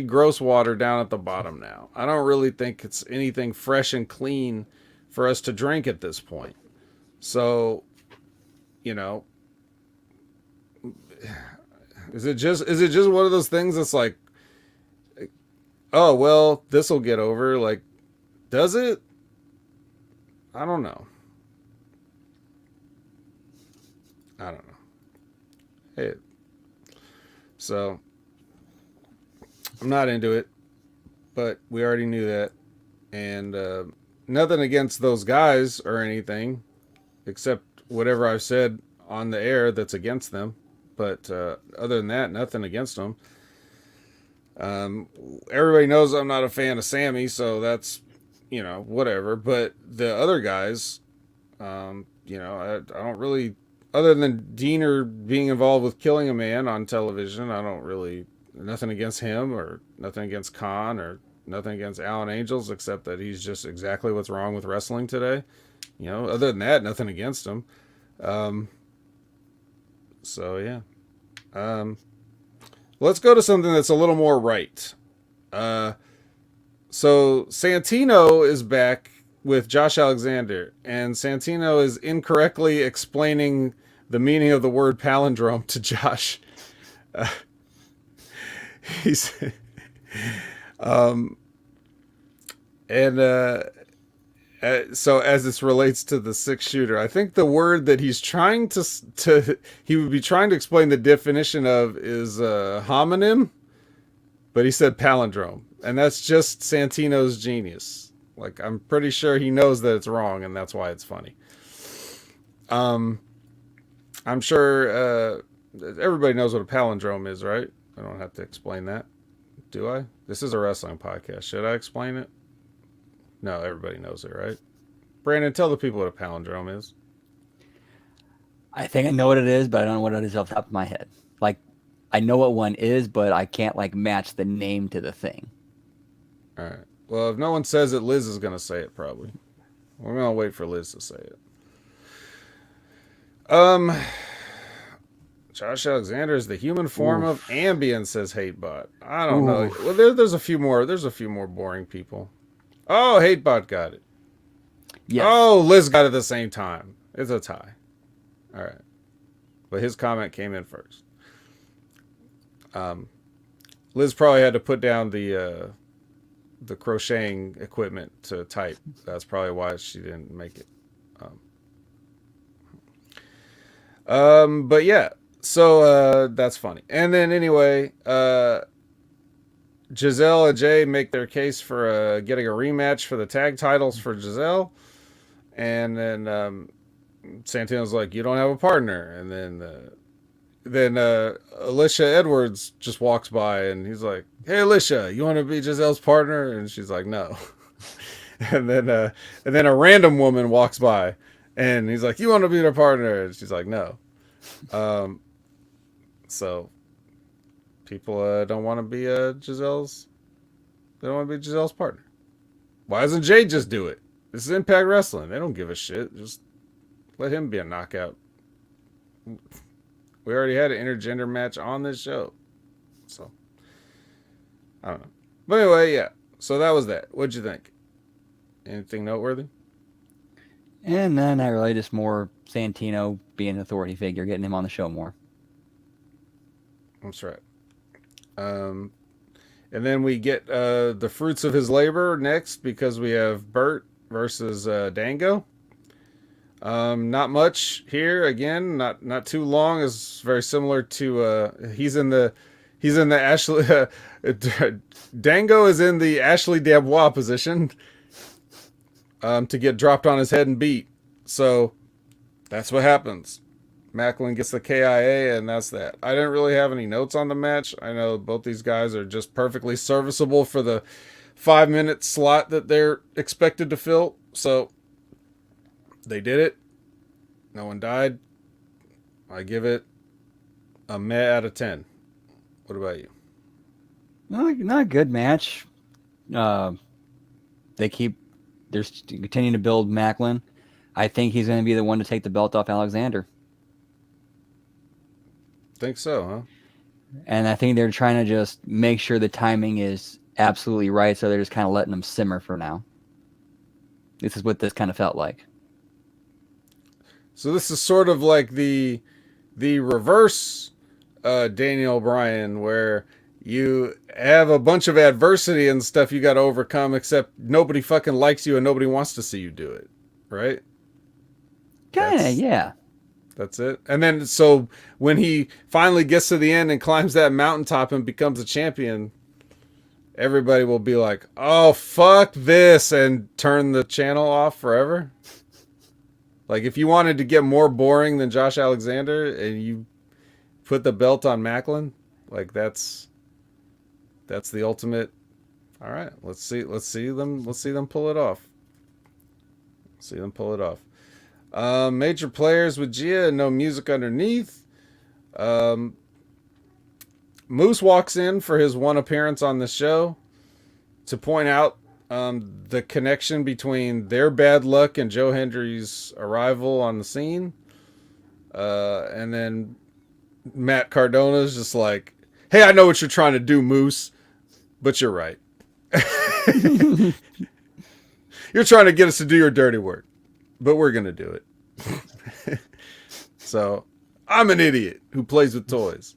gross water down at the bottom now. I don't really think it's anything fresh and clean for us to drink at this point. So, you know, is it just one of those things that's like, oh, well, this will get over. Like, does it? I don't know. Hey, so I'm not into it, but we already knew that, and nothing against those guys or anything, except whatever I've said on the air that's against them. But other than that, nothing against them. Um, Everybody knows I'm not a fan of Sammy, so that's whatever. But the other guys, I don't really, other than Diener being involved with killing a man on television, I don't really, nothing against him or nothing against Khan or nothing against Alan Angels, except that he's just exactly what's wrong with wrestling today. Other than that, nothing against him. Um, so yeah. Um, let's go to something that's a little more right. Uh, so Santino is back with Josh Alexander, and Santino is incorrectly explaining the meaning of the word palindrome to Josh. Uh, he's um, and so as this relates to the 6-shooter, I think the word that he's trying to he would be trying to explain the definition of is homonym, but he said palindrome, and that's just Santino's genius. Like, I'm pretty sure he knows that it's wrong, and that's why it's funny. Um, I'm sure everybody knows what a palindrome is, right? I don't have to explain that, do I? This is a wrestling podcast. Should I explain it? No, everybody knows it, right? Brandon, tell the people what a palindrome is. I think I know what it is, but I don't know what it is off the top of my head. Like, I know what one is, but I can't like match the name to the thing. All right. Well, if no one says it, Liz is going to say it probably. We're going to wait for Liz to say it. Josh Alexander is the human form of Ambien, says Hatebot. I don't know. Well, there's a few more. There's a few more boring people. Oh, Hatebot got it. Yes. Oh, Liz got it at the same time. It's a tie. All right. But his comment came in first. Liz probably had to put down the crocheting equipment to type. That's probably why she didn't make it. But yeah. So that's funny. And then anyway, Giselle and Jay make their case for getting a rematch for the tag titles for Giselle. And then Santino's like, you don't have a partner. And then Alicia Edwards just walks by and he's like, hey, Alicia, you want to be Giselle's partner? And she's like, no. and then a random woman walks by and he's like, you want to be their partner? And she's like, no. So people don't want to be Giselle's. They don't want to be Giselle's partner. Why doesn't Jay just do it? This is Impact Wrestling. They don't give a shit. Just let him be a knockout. We already had an intergender match on this show. So, I don't know. But anyway, yeah. So that was that. What'd you think? Anything noteworthy? And then I really just more Santino being an authority figure, getting him on the show more. That's right. And then we get the fruits of his labor next because we have Bert versus Dango. Not much here. Again, not too long. It's very similar to he's in the Ashley Dango is in the Ashley Dubois position to get dropped on his head and beat. So that's what happens. Macklin gets the KIA, and that's that. I didn't really have any notes on the match. I know both these guys are just perfectly serviceable for the 5-minute slot that they're expected to fill. So they did it. No one died. I give it a meh out of 10. What about you? Not a good match. They're continuing to build Macklin. I think he's going to be the one to take the belt off Alexander. Think so, huh? And I think they're trying to just make sure the timing is absolutely right, so they're just kind of letting them simmer for now. This is what this kind of felt like. So this is sort of like the reverse Daniel Bryan, where you have a bunch of adversity and stuff you got to overcome, except nobody fucking likes you and nobody wants to see you do it, right? Kind of, yeah. That's it. And then, so when he finally gets to the end and climbs that mountaintop and becomes a champion, everybody will be like, "Oh, fuck this," and turn the channel off forever. Like, if you wanted to get more boring than Josh Alexander and you put the belt on Macklin, like that's the ultimate. All right, let's see them pull it off. See them pull it off. Major players with Gia, no music underneath. Um, Moose walks in for his one appearance on the show to point out the connection between their bad luck and Joe Hendry's arrival on the scene. And then Matt Cardona's just like, "Hey, I know what you're trying to do, Moose, but you're right. You're trying to get us to do your dirty work, but we're going to do it." So, I'm an idiot who plays with toys.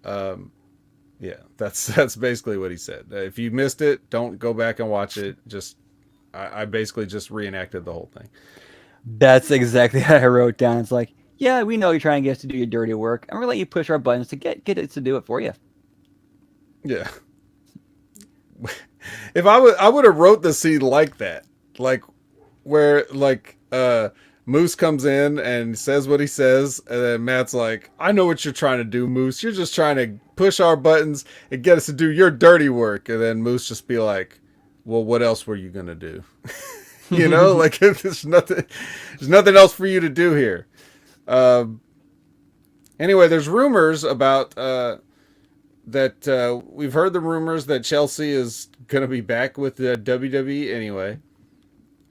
Yeah, that's basically what he said. If you missed it, don't go back and watch it. I basically just reenacted the whole thing. That's exactly how I wrote down. It's like, yeah, we know you're trying to get us to do your dirty work, and we're gonna let you push our buttons to get us to do it for you. Yeah. If I would have wrote the scene like that, like where Moose comes in and says what he says, and then Matt's like, "I know what you're trying to do, Moose. You're just trying to push our buttons and get us to do your dirty work." And then Moose just be like, "Well, what else were you gonna do?" You know, like there's nothing else for you to do here. Anyway, there's rumors about that we've heard the rumors that Chelsea is gonna be back with the WWE anyway.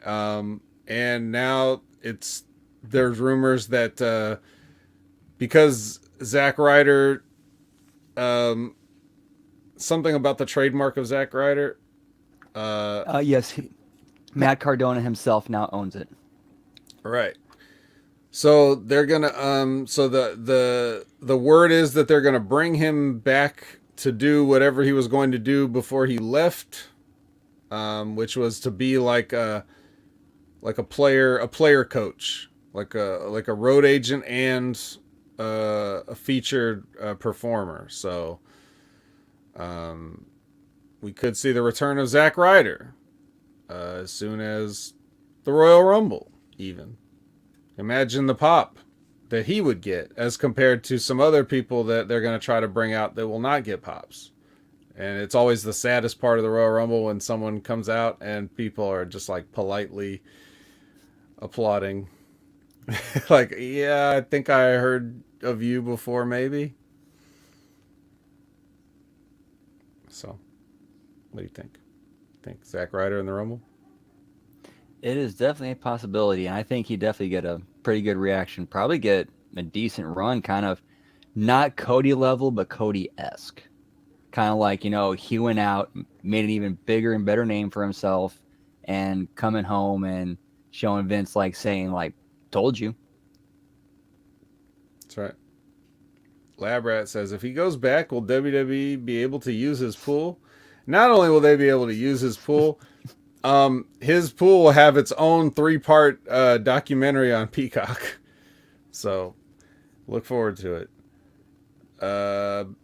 And now there's rumors that because Zack Ryder, something about the trademark of Zack Ryder. Yes, Matt Cardona himself now owns it. Right. So they're gonna so the word is that they're gonna bring him back to do whatever he was going to do before he left, which was to be like a player coach, like a road agent and a featured performer. So we could see the return of Zack Ryder as soon as the Royal Rumble. Even imagine the pop that he would get as compared to some other people that they're going to try to bring out that will not get pops. And it's always the saddest part of the Royal Rumble when someone comes out and people are just like politely applauding. Like, yeah, I think I heard of you before, maybe. So, what do you think? Think Zack Ryder in the Rumble? It is definitely a possibility, and I think he'd definitely get a pretty good reaction. Probably get a decent run, kind of not Cody level, but Cody-esque. Kind of like, he went out, made an even bigger and better name for himself, and coming home and showing Vince, like, saying, like, told you. That's right. Lab Rat says, if he goes back, will WWE be able to use his pool? Not only will they be able to use his pool, his pool will have its own 3-part documentary on Peacock. So, look forward to it.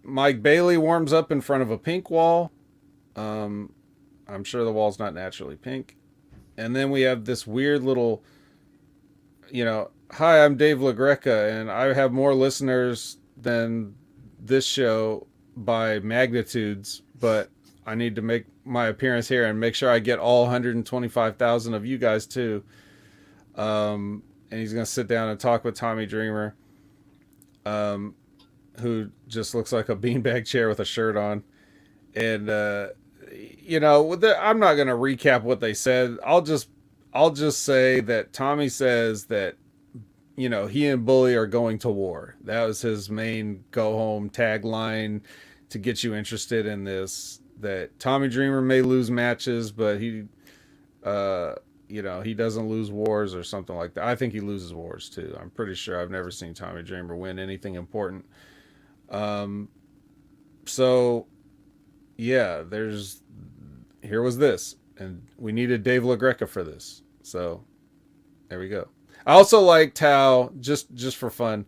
Mike Bailey warms up in front of a pink wall. I'm sure the wall's not naturally pink. And then we have this weird little, hi, I'm Dave LaGreca, and I have more listeners than this show by magnitudes, but I need to make my appearance here and make sure I get all 125,000 of you guys too. And he's going to sit down and talk with Tommy Dreamer, who just looks like a beanbag chair with a shirt on. And, I'm not going to recap what they said. I'll just say that Tommy says that, he and Bully are going to war. That was his main go home tagline to get you interested in this. That Tommy Dreamer may lose matches, but he doesn't lose wars or something like that. I think he loses wars too. I'm pretty sure I've never seen Tommy Dreamer win anything important. So yeah, here was this, and we needed Dave LaGreca for this. So there we go. I also liked how just for fun.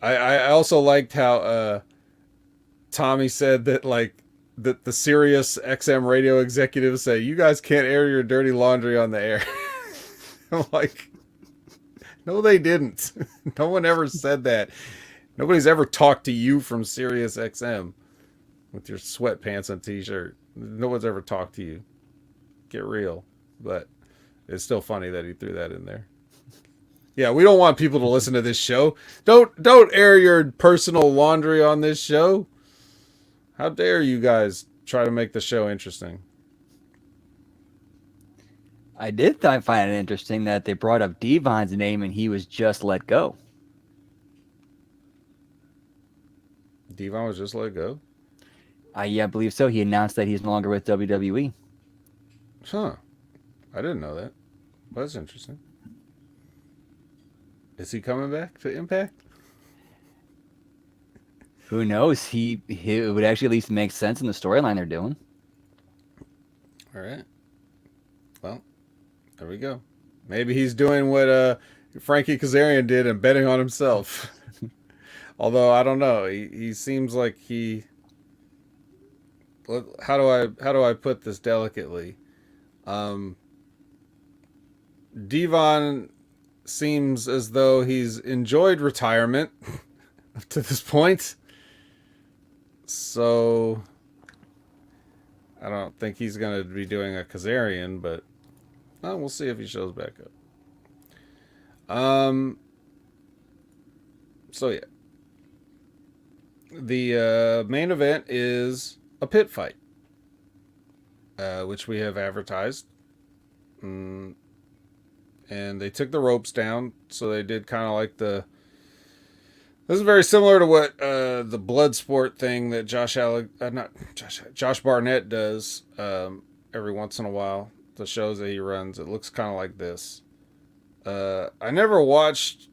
I also liked how Tommy said that like that the Sirius XM radio executives say you guys can't air your dirty laundry on the air. I'm like, no, they didn't. No one ever said that. Nobody's ever talked to you from Sirius XM with your sweatpants and t-shirt. No one's ever talked to you. Get real. But it's still funny that he threw that in there. Yeah, we don't want people to listen to this show. Don't air your personal laundry on this show. How dare you guys try to make the show interesting? I did find it interesting that they brought up Devon's name and he was just let go. Devon was just let go? Yeah, I believe so. He announced that he's no longer with WWE. Huh. I didn't know that. Well, that's interesting. Is he coming back to Impact? Who knows? He it would actually at least make sense in the storyline they're doing. All right. Well, there we go. Maybe he's doing what Frankie Kazarian did and betting on himself. Although I don't know. He seems like he. How do I put this delicately? Devon seems as though he's enjoyed retirement up to this point. So I don't think he's going to be doing a Kazarian, but we'll see if he shows back up. So yeah, the main event is a pit fight, which we have advertised. And they took the ropes down, so they did kind of like the. This is very similar to what the blood sport thing that Josh Barnett does every once in a while. The shows that he runs, it looks kind of like this. I never watched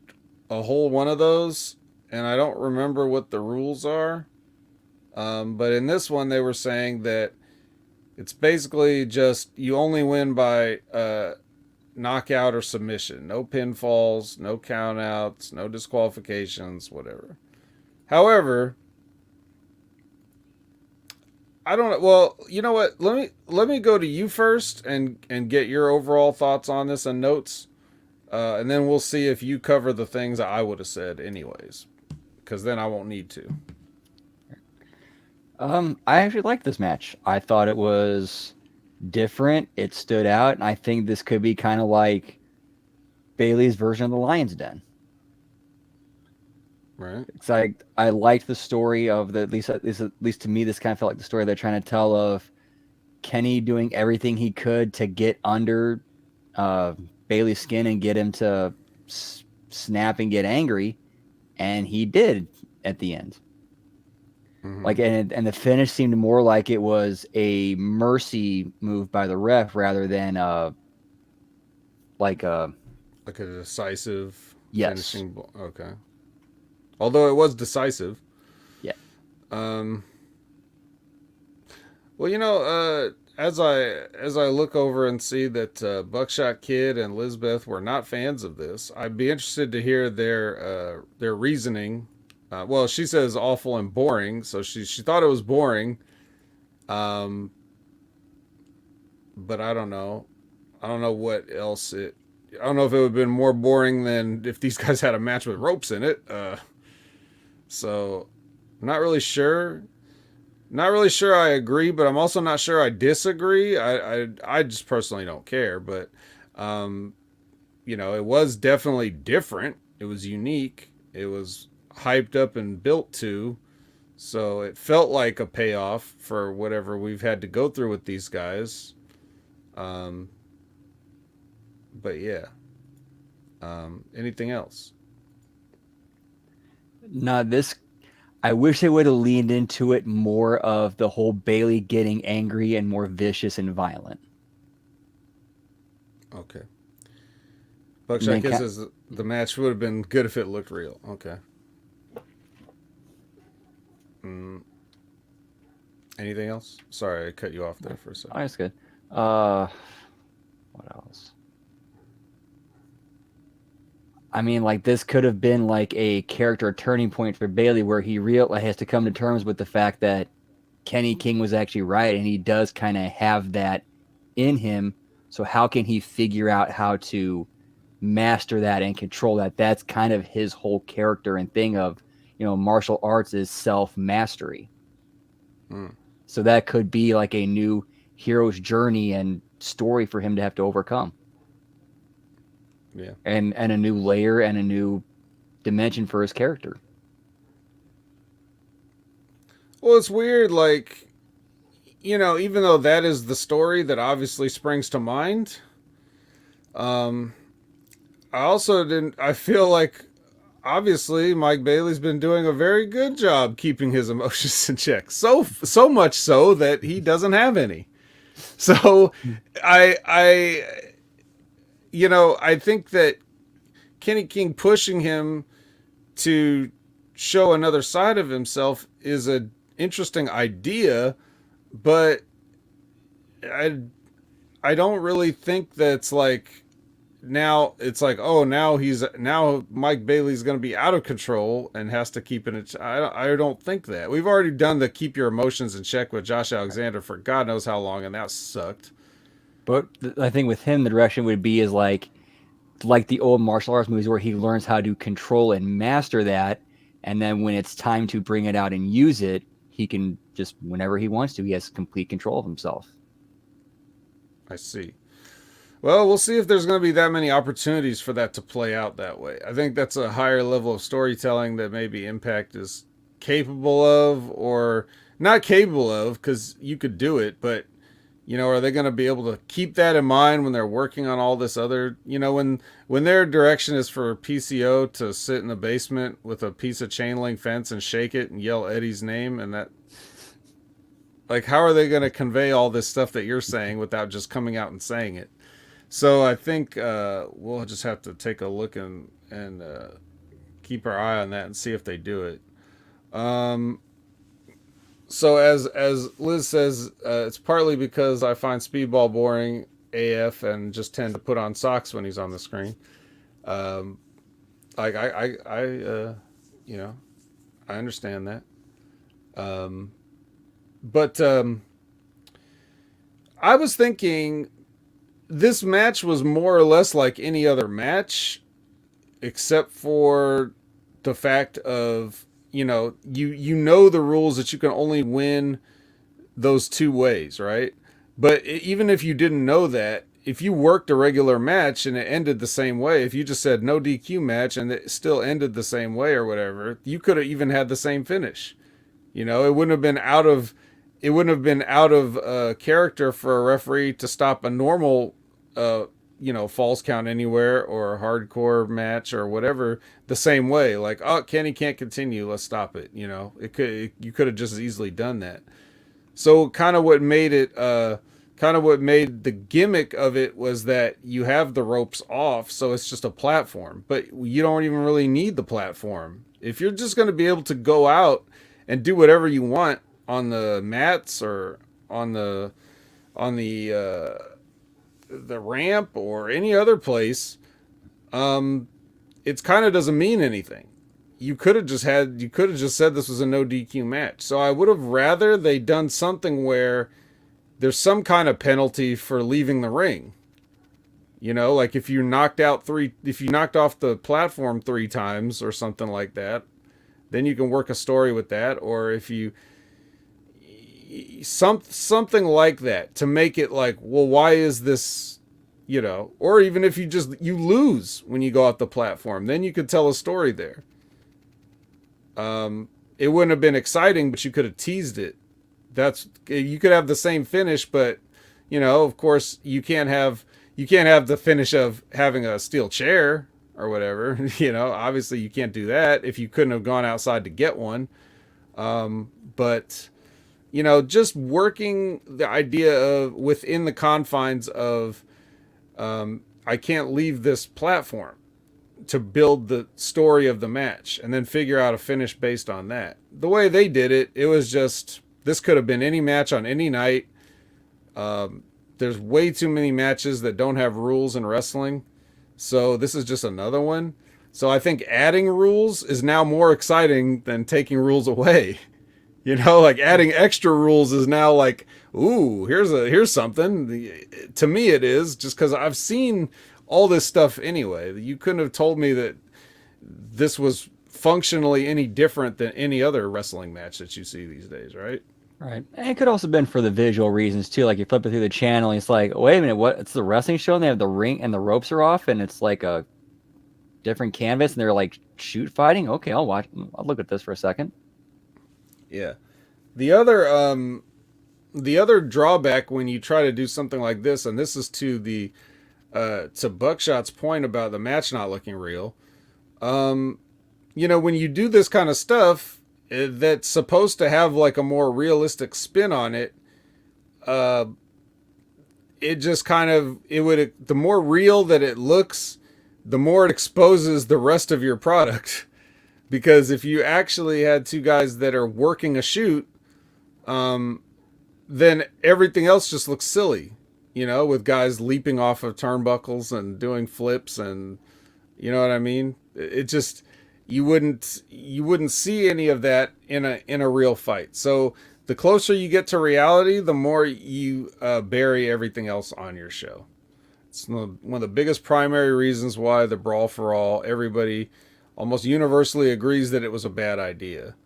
a whole one of those, and I don't remember what the rules are. But in this one, they were saying that it's basically just you only win by knockout or submission. No pinfalls, no countouts, no disqualifications, whatever. However, I don't know. Well, you know what? Let me go to you first and get your overall thoughts on this and notes, and then we'll see if you cover the things that I would have said anyways, because then I won't need to. I actually liked this match. I thought it was different. It stood out, and I think this could be kind of like Bailey's version of the Lion's Den. Right. It's like I liked the story of the at least to me, this kind of felt like the story they're trying to tell of Kenny doing everything he could to get under Bailey's skin and get him to snap and get angry, and he did at the end. Mm-hmm. Like and the finish seemed more like it was a mercy move by the ref rather than like a decisive yes. finishing. Okay. Although it was decisive. Yeah. Well, you know, as I look over and see that Buckshot Kid and Lizbeth were not fans of this, I'd be interested to hear their reasoning. Well, she says awful and boring, so she thought it was boring. But I don't know. I don't know what else I don't know if it would have been more boring than if these guys had a match with ropes in it. So I'm not really sure. Not really sure I agree, but I'm also not sure I disagree. I just personally don't care, but you know, it was definitely different. It was unique. It was hyped up and built to, so it felt like a payoff for whatever we've had to go through with these guys. But yeah. Anything else? No, this I wish they would have leaned into it more of the whole Bailey getting angry and more vicious and violent. Okay. Buckshot Kiss says the match would have been good if it looked real. Okay. Anything else? Sorry, I cut you off there for a second. Oh, that's good. What else? I mean, like this could have been like a character turning point for Bailey, where he has to come to terms with the fact that Kenny King was actually right, and he does kind of have that in him. So how can he figure out how to master that and control that? That's kind of his whole character and thing of, martial arts is self mastery. Hmm. So that could be like a new hero's journey and story for him to have to overcome. Yeah. And a new layer and a new dimension for his character. Well, it's weird, like, even though that is the story that obviously springs to mind, um, I also didn't. I feel like obviously Mike Bailey's been doing a very good job keeping his emotions in check. So much so that he doesn't have any. So I think that Kenny King pushing him to show another side of himself is a interesting idea, but I I don't really think that's like now it's like, oh, now Mike Bailey's going to be out of control and has to keep it. I don't think that we've already done the keep your emotions in check with Josh Alexander for God knows how long, and that sucked. But I think with him, the direction would be is like the old martial arts movies where he learns how to control and master that, and then when it's time to bring it out and use it, he can just whenever he wants to. He has complete control of himself. I see. Well, we'll see if there's going to be that many opportunities for that to play out that way. I think that's a higher level of storytelling that maybe Impact is capable of, or not capable of, because you could do it, but are they going to be able to keep that in mind when they're working on all this other, when their direction is for PCO to sit in the basement with a piece of chain link fence and shake it and yell Eddie's name, and that, like, how are they going to convey all this stuff that you're saying without just coming out and saying it? So I think we'll just have to take a look and keep our eye on that and see if they do it. Um, so as Liz says, it's partly because I find Speedball boring AF and just tend to put on socks when he's on the screen. Um, like you know, I understand that. But I was thinking this match was more or less like any other match, except for the fact of you know the rules that you can only win those two ways, right? But even if you didn't know that, if you worked a regular match and it ended the same way, if you just said no DQ match and it still ended the same way or whatever, you could have even had the same finish. It wouldn't have been out of character for a referee to stop a normal falls count anywhere or a hardcore match or whatever the same way. Like, oh, Kenny can't continue, let's stop it. You could have just as easily done that. So kind of what made the gimmick of it was that you have the ropes off, so it's just a platform, but you don't even really need the platform. If you're just going to be able to go out and do whatever you want on the mats or on the ramp or any other place, it's kind of doesn't mean anything. You could have just said this was a no DQ match. So I would have rather they done something where there's some kind of penalty for leaving the ring. Like if you knocked off the platform 3 times or something like that, then you can work a story with that. Or if you something like that to make it like, well, why is this, or even if you lose when you go off the platform, then you could tell a story there. It wouldn't have been exciting, but you could have teased it. You could have the same finish, but of course you can't have the finish of having a steel chair or whatever. Obviously you can't do that if you couldn't have gone outside to get one. But just working the idea of within the confines of, I can't leave this platform to build the story of the match and then figure out a finish based on that. The way they did it, it was just, this could have been any match on any night. There's way too many matches that don't have rules in wrestling. So this is just another one. So I think adding rules is now more exciting than taking rules away. You know, like adding extra rules is now like, ooh, here's something. To me, it is just because I've seen all this stuff anyway. You couldn't have told me that this was functionally any different than any other wrestling match that you see these days, right? Right. And it could also have been for the visual reasons too. Like you flip it through the channel, and it's like, wait a minute, what? It's the wrestling show, and they have the ring and the ropes are off, and it's like a different canvas, and they're like shoot fighting. Okay, I'll watch. I'll look at this for a second. Yeah. The other the other drawback when you try to do something like this, and this is to Buckshot's point about the match not looking real. You know, when you do this kind of stuff that's supposed to have like a more realistic spin on it, uh, it just kind of it would the more real that it looks, the more it exposes the rest of your product. Because if you actually had two guys that are working a shoot, then everything else just looks silly. You know, with guys leaping off of turnbuckles and doing flips, and you know what I mean. It just you wouldn't see any of that in a real fight. So the closer you get to reality, the more you bury everything else on your show. It's one of the biggest primary reasons why the Brawl for All, everybody almost universally agrees that it was a bad idea.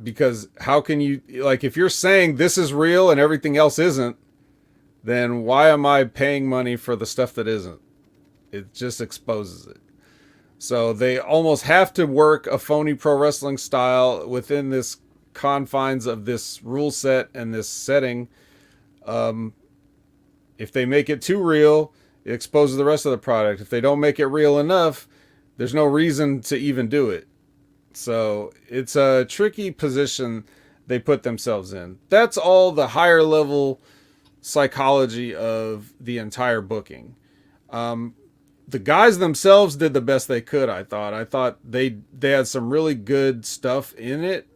Because how can you, like, if you're saying this is real and everything else isn't, then why am I paying money for the stuff that isn't? It just exposes it. So they almost have to work a phony pro wrestling style within this confines of this rule set and this setting. If they make it too real, it exposes the rest of the product. If they don't make it real enough, there's no reason to even do it. So it's a tricky position they put themselves in. That's all the higher level psychology of the entire booking. The guys themselves did the best they could. I thought they had some really good stuff in it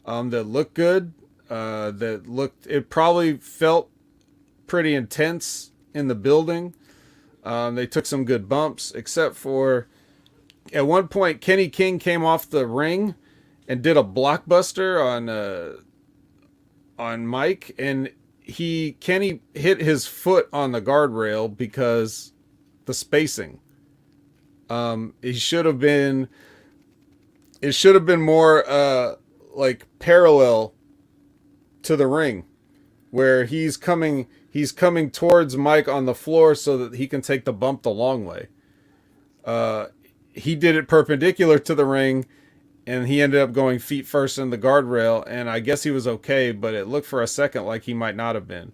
that looked good. It probably felt pretty intense in the building. They took some good bumps, except for at one point Kenny King came off the ring and did a blockbuster on Mike, and Kenny hit his foot on the guardrail because the spacing. It should have been more like parallel to the ring, where he's coming towards Mike on the floor so that he can take the bump the long way. He did it perpendicular to the ring, and he ended up going feet first in the guardrail, and I guess he was okay, but it looked for a second like he might not have been.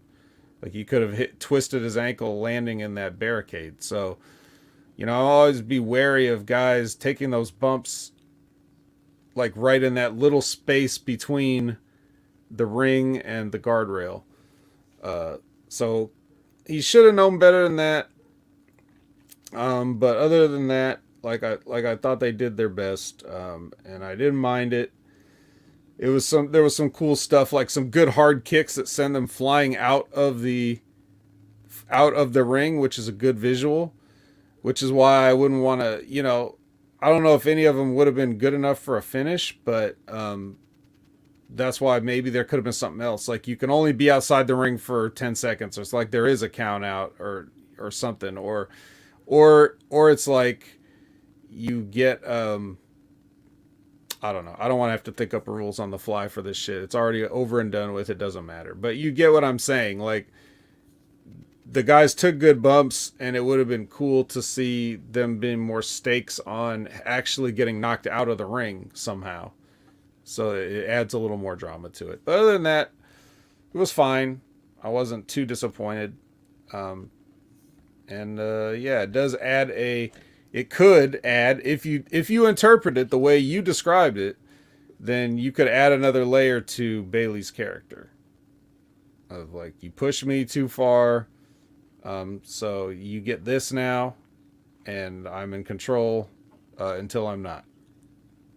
Like he could have twisted his ankle landing in that barricade. So, you know, I'll always be wary of guys taking those bumps like right in that little space between the ring and the guardrail. So he should have known better than that. But other than that, I thought they did their best, and I didn't mind it. There was some cool stuff, like some good hard kicks that send them flying out of the ring, which is a good visual. Which is why I wouldn't want to, you know, I don't know if any of them would have been good enough for a finish, but that's why maybe there could have been something else. Like you can only be outside the ring for 10 seconds. Or it's like there is a count out or something, or it's like you get I don't know. I don't want to have to think up rules on the fly for this shit. It's already over and done with. It doesn't matter. But you get what I'm saying. Like the guys took good bumps, and it would have been cool to see them being more stakes on actually getting knocked out of the ring somehow. So it adds a little more drama to it. But other than that, it was fine. I wasn't too disappointed. Yeah, it does add it could add, if you interpret it the way you described it, then you could add another layer to Bayley's character. Of like, you push me too far, so you get this now, and I'm in control until I'm not.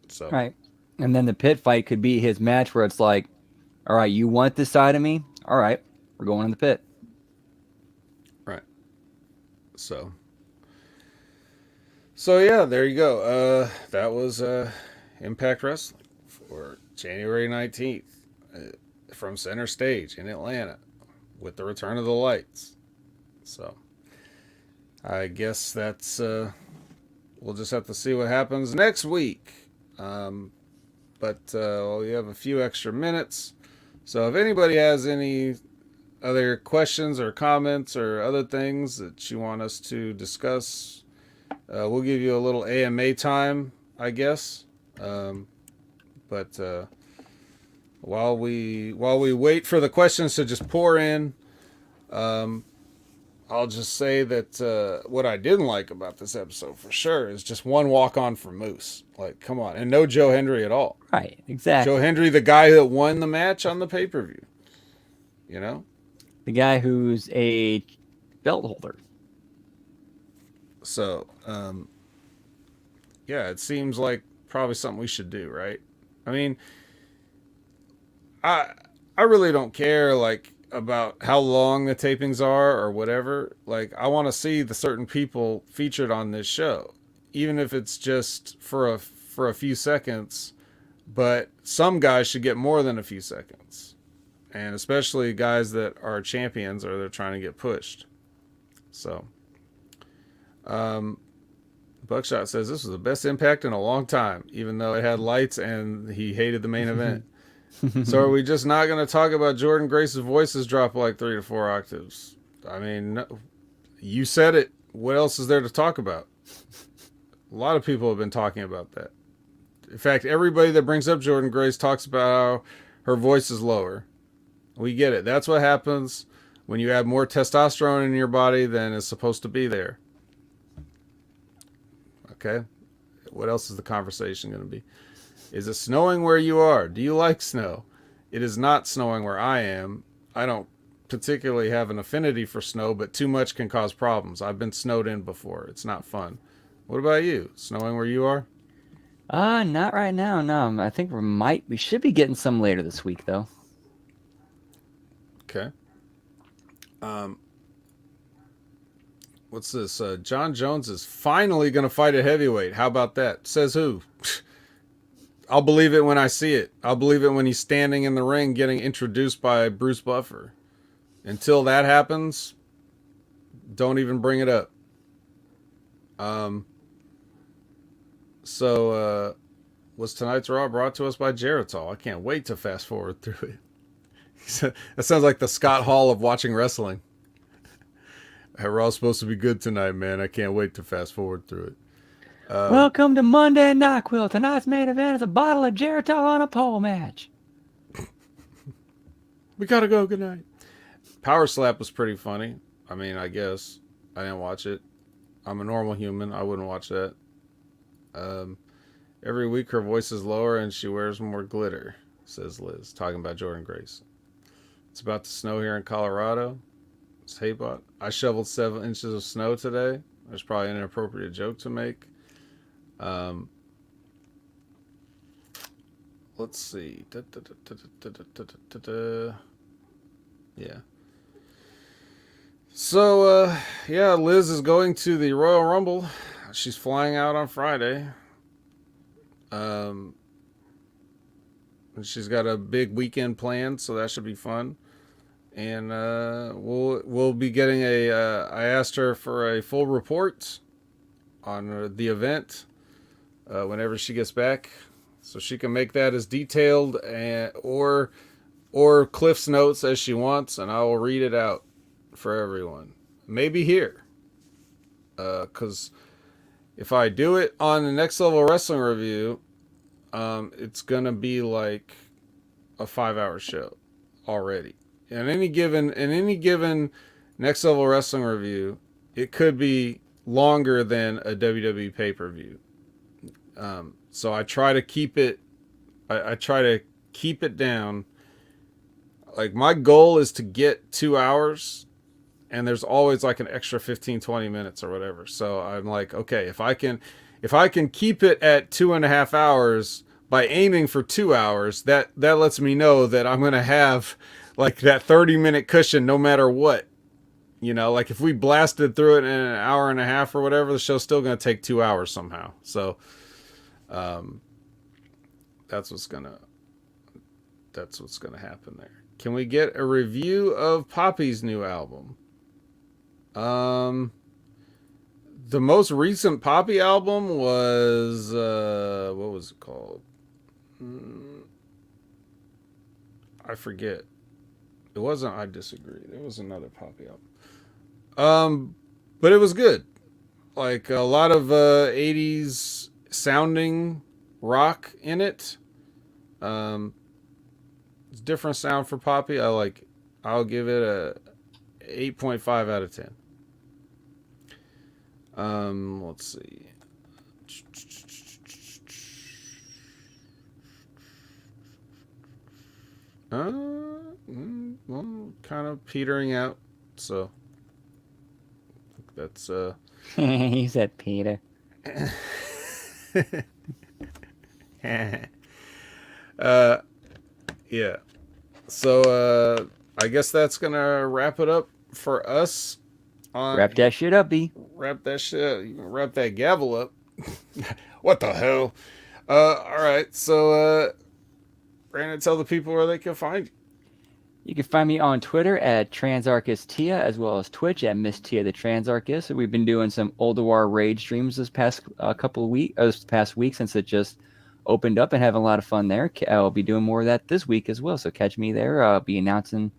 So Right. And then the pit fight could be his match where it's like, all right, you want this side of me? All right, we're going in the pit. right. So So yeah, there you go. That was Impact Wrestling for January 19th from Center Stage in Atlanta with the return of the lights. So I guess that's we'll just have to see what happens next week. But we have a few extra minutes. So if anybody has any other questions or comments or other things that you want us to discuss, we'll give you a little AMA time, I guess. But while we wait for the questions to just pour in, um, I'll just say that what I didn't like about this episode for sure is just one walk on for Moose. Like, come on, and no Joe Hendry at all. Right, exactly. Joe Hendry, the guy that won the match on the pay per view. You know, the guy who's a belt holder. So, yeah, it seems like probably something we should do, right? I mean, I I really don't care like about how long the tapings are or whatever. Like, I want to see the certain people featured on this show, even if it's just for a few seconds. But some guys should get more than a few seconds, and especially guys that are champions or they're trying to get pushed. So, um, Buckshot says this was the best Impact in a long time, even though it had lights and he hated the main event. So are we just not going to talk about Jordan Grace's voices drop like 3 to 4 octaves? I mean, you said it. What else is there to talk about? A lot of people have been talking about that. In fact, everybody that brings up Jordan Grace talks about how her voice is lower. We get it. That's what happens when you have more testosterone in your body than is supposed to be there. Okay? What else is the conversation going to be? Is it snowing where you are? Do you like snow? It is not snowing where I am. I don't particularly have an affinity for snow, but too much can cause problems. I've been snowed in before. It's not fun. What about you? Snowing where you are? Not right now. No, I think we should be getting some later this week though. Okay. What's this? John Jones is finally going to fight a heavyweight. How about that? Says who? I'll believe it when I see it. I'll believe it when he's standing in the ring getting introduced by Bruce Buffer. Until that happens, don't even bring it up. So, was tonight's Raw brought to us by Geritol? I can't wait to fast forward through it. That sounds like the Scott Hall of watching wrestling. Raw's supposed to be good tonight, man. I can't wait to fast forward through it. Welcome to Monday Night Quill. Tonight's main event is a bottle of Geritol on a pole match. We gotta go. Good night. Power Slap was pretty funny. I mean, I guess I didn't watch it. I'm a normal human. I wouldn't watch that. Every week her voice is lower and she wears more glitter, says Liz, talking about Jordan Grace. It's about to snow here in Colorado. It's Haybot. I shoveled 7 inches of snow today. There's probably an inappropriate joke to make. Let's see. Yeah. So, yeah, Liz is going to the Royal Rumble. She's flying out on Friday. And she's got a big weekend planned, so that should be fun. And we'll be getting I asked her for a full report on the event whenever she gets back, so she can make that as detailed or Cliff's notes as she wants, and I will read it out for everyone. Maybe here, because if I do it on the Next Level Wrestling review, it's gonna be like a 5-hour show already. In any given Next Level Wrestling review, it could be longer than a WWE pay-per-view. So I try to keep it. I try to keep it down. Like, my goal is to get 2 hours, and there's always like an extra 15-20 minutes or whatever. So I'm like, okay, if I can keep it at 2.5 hours by aiming for 2 hours, that lets me know that I'm gonna have like that 30-minute cushion no matter what. You know, like if we blasted through it in an hour and a half or whatever, the show's still going to take 2 hours somehow. So um, that's what's gonna happen there. Can we get a review of Poppy's new album? The most recent Poppy album was what was it called? I forget. It wasn't I Disagree. There was another Poppy album. But it was good. Like a lot of 80s sounding rock in it. It's different sound for Poppy. I like it. I'll give it a 8.5 out of 10. Let's see. Well, kind of petering out. So that's He said Peter. Yeah. So I guess that's gonna wrap it up for us. Wrap that shit up, B. Wrap that shit. Wrap that gavel up. What the hell? All right. So Brandon, tell the people where they can find you. You can find me on Twitter at TransArchusTia, as well as Twitch at Miss Tia the Transarchus. We've been doing some Oldawar raid streams this past week since it just opened up, and having a lot of fun there. I'll be doing more of that this week as well, so catch me there. I'll be announcing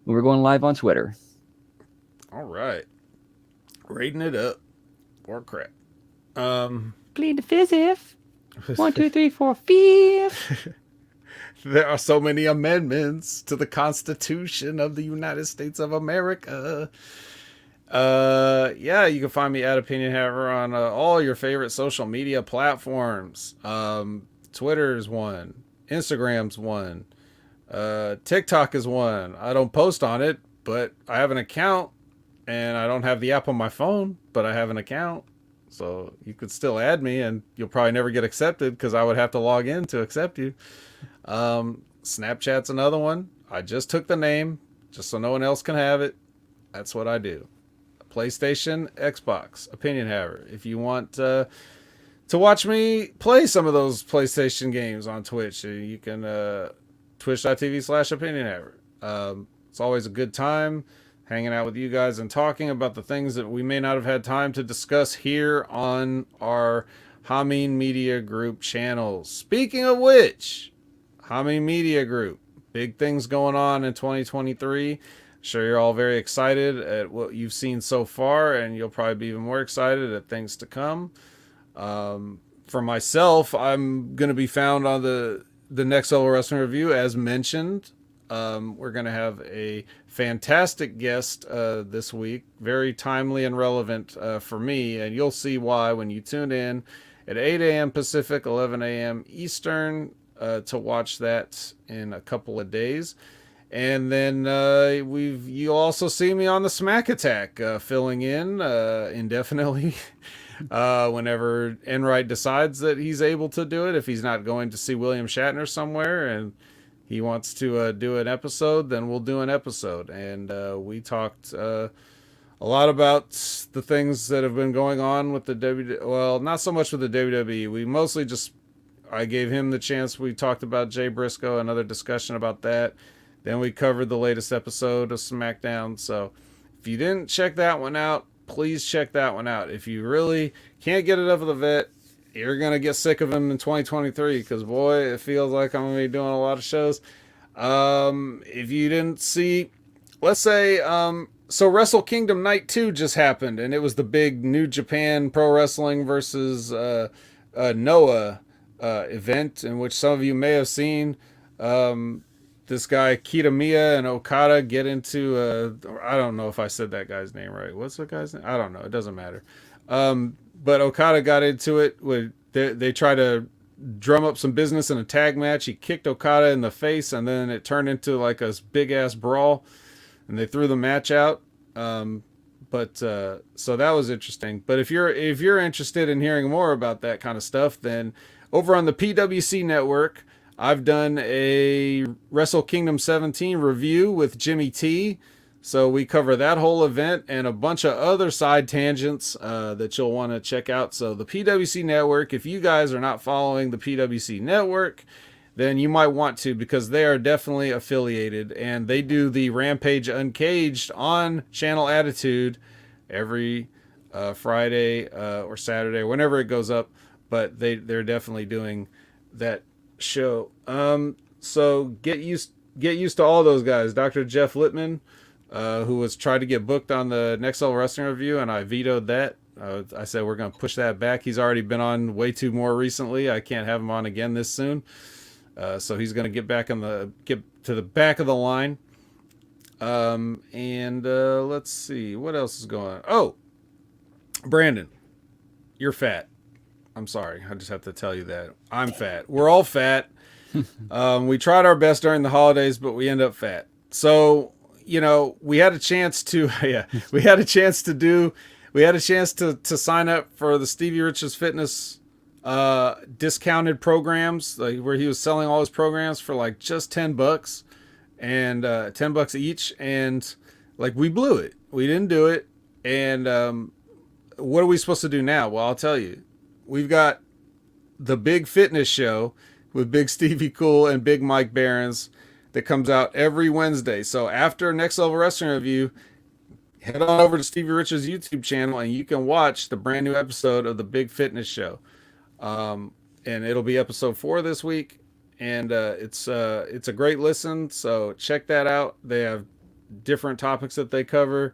when we're going live on Twitter. All right, raiding it up. Warcraft. Plead the fifth. 1, 2, 3, 4, 5. There are so many amendments to the Constitution of the United States of America. Yeah, you can find me at Opinion Haver on all your favorite social media platforms. Twitter's one, Instagram's one, TikTok is one. I don't post on it, but I have an account, and I don't have the app on my phone, but I have an account. So you could still add me, and you'll probably never get accepted because I would have to log in to accept you. Snapchat's another one. I just took the name just so no one else can have it. That's what I do. PlayStation, Xbox, Opinion Haver. If you want to watch me play some of those PlayStation games on Twitch, you can twitch.tv/Opinion Haver. It's always a good time hanging out with you guys and talking about the things that we may not have had time to discuss here on our Hameen Media Group channels. Speaking of which, Hameen Media Group, big things going on in 2023. Sure, you're all very excited at what you've seen so far, and you'll probably be even more excited at things to come. For myself, I'm going to be found on the Next Level Wrestling Review, as mentioned. We're going to have a fantastic guest this week, very timely and relevant for me, and you'll see why when you tune in at 8 a.m. Pacific, 11 a.m. Eastern, to watch that in a couple of days. And then you'll also see me on the Smack Attack, filling in indefinitely whenever Enright decides that he's able to do it. If he's not going to see William Shatner somewhere and he wants to do an episode, then we'll do an episode. And we talked a lot about the things that have been going on with the WWE. Well, not so much with the WWE. We mostly just, I gave him the chance. We talked about Jay Briscoe, another discussion about that. Then we covered the latest episode of SmackDown. So if you didn't check that one out, please check that one out. If you really can't get it up of the vet, you're going to get sick of him in 2023 because, boy, it feels like I'm going to be doing a lot of shows. If you didn't see, let's say, so Wrestle Kingdom Night 2 just happened, and it was the big New Japan Pro Wrestling versus Noah event, in which some of you may have seen. This guy Kitamiya and Okada get into I don't know if I said that guy's name right. What's the guy's name? I don't know. It doesn't matter. But Okada got into it with they try to drum up some business in a tag match. He kicked Okada in the face, and then it turned into like a big ass brawl, and they threw the match out. So that was interesting. But if you're interested in hearing more about that kind of stuff, then over on the PWC network, I've done a Wrestle Kingdom 17 review with Jimmy T. So we cover that whole event and a bunch of other side tangents that you'll want to check out. So the PWC Network, if you guys are not following the PWC Network, then you might want to, because they are definitely affiliated, and they do the Rampage Uncaged on Channel Attitude every Friday or Saturday, whenever it goes up. But they're definitely doing that show. So get used to all those guys. Dr. Jeff Littman, who was trying to get booked on the Next Level Wrestling Review, and I vetoed that. I said we're going to push that back. He's already been on way too more recently. I can't have him on again this soon. So he's going to get to the back of the line. And let's see what else is going on. Oh, Brandon, you're fat. I'm sorry. I just have to tell you that. I'm fat. We're all fat. We tried our best during the holidays, but we end up fat. So, we had a chance to, we had a chance to sign up for the Stevie Richards Fitness discounted programs, like where he was selling all his programs for like just $10 and $10 each. And like, we blew it. We didn't do it. And what are we supposed to do now? Well, I'll tell you. We've got the Big Fitness Show with Big Stevie Cool and Big Mike Behrens that comes out every Wednesday. So after Next Level Wrestling Review, head on over to Stevie Richards' YouTube channel and you can watch the brand new episode of the Big Fitness Show. And it'll be episode 4 this week. And it's a great listen. So check that out. They have different topics that they cover.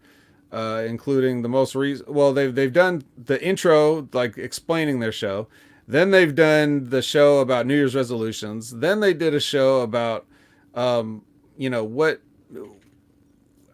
Including the most recent. Well, they've done the intro, like explaining their show. Then they've done the show about New Year's resolutions. Then they did a show about, what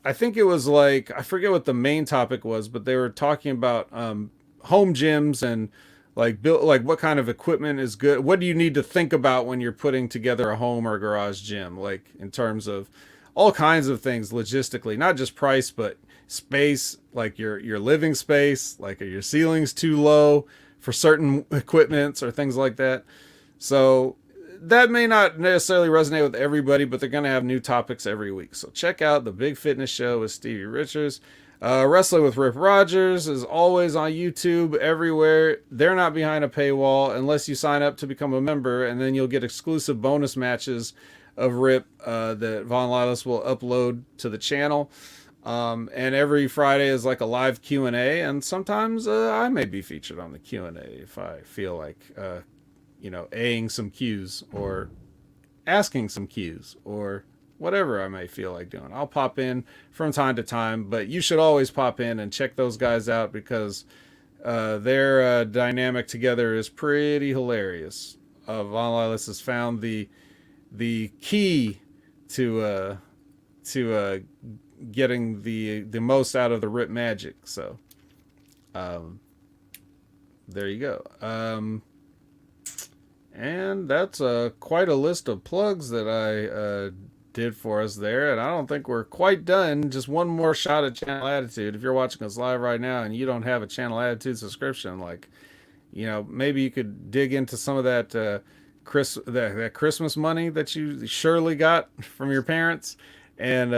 I think it was like, I forget what the main topic was, but they were talking about home gyms and like what kind of equipment is good. What do you need to think about when you're putting together a home or garage gym? Like in terms of all kinds of things logistically, not just price, but space, like your living space, like are your ceilings too low for certain equipments or things like that. So that may not necessarily resonate with everybody, but they're going to have new topics every week. So check out the Big Fitness Show with Stevie Richards. Wrestling with Rip Rogers is always on YouTube everywhere. They're not behind a paywall unless you sign up to become a member, and then you'll get exclusive bonus matches of Rip that Von Lilas will upload to the channel. And every Friday is like a live Q&A, and sometimes I may be featured on the Q&A if I feel like, A-ing some Q's or asking some Q's or whatever I may feel like doing. I'll pop in from time to time, but you should always pop in and check those guys out because their dynamic together is pretty hilarious. Von Lilas has found the key to getting the most out of the Rip magic. So there you go. And that's quite a list of plugs that I did for us there, and I don't think we're quite done. Just one more shot at Channel Attitude. If you're watching us live right now and you don't have a Channel Attitude subscription, like, maybe you could dig into some of that that Christmas money that you surely got from your parents, and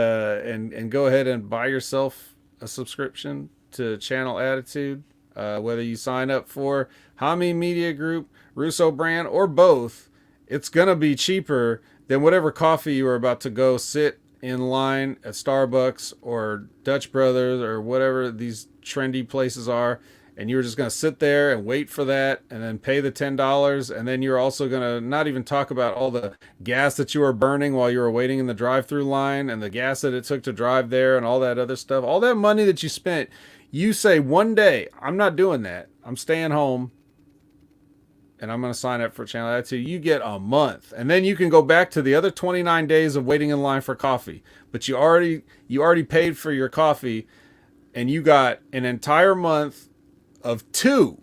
go ahead and buy yourself a subscription to Channel Attitude, whether you sign up for Hami Media Group, Russo Brand, or both. It's gonna be cheaper than whatever coffee you were about to go sit in line at Starbucks or Dutch Brothers or whatever these trendy places are, and you were just going to sit there and wait for that and then pay the $10, and then you're also going to not even talk about all the gas that you were burning while you were waiting in the drive-through line and the gas that it took to drive there and all that other stuff. All that money that you spent, you say, one day, I'm not doing that. I'm staying home and I'm going to sign up for Channel Attitude. You get a month, and then you can go back to the other 29 days of waiting in line for coffee. But you already paid for your coffee, and you got an entire month of two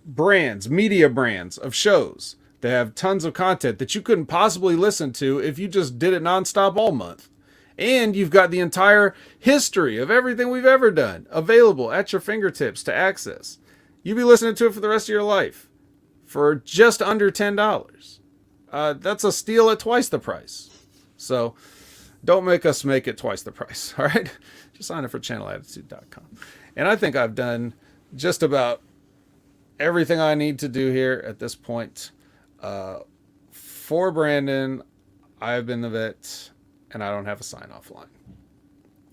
brands, media brands of shows that have tons of content that you couldn't possibly listen to if you just did it nonstop all month. And you've got the entire history of everything we've ever done available at your fingertips to access. You'll be listening to it for the rest of your life for just under $10. That's a steal at twice the price. So don't make us make it twice the price. All right, just sign up for channelattitude.com. And I think I've done just about everything I need to do here at this point. For Brandon, I've been the vet, and I don't have a sign off line.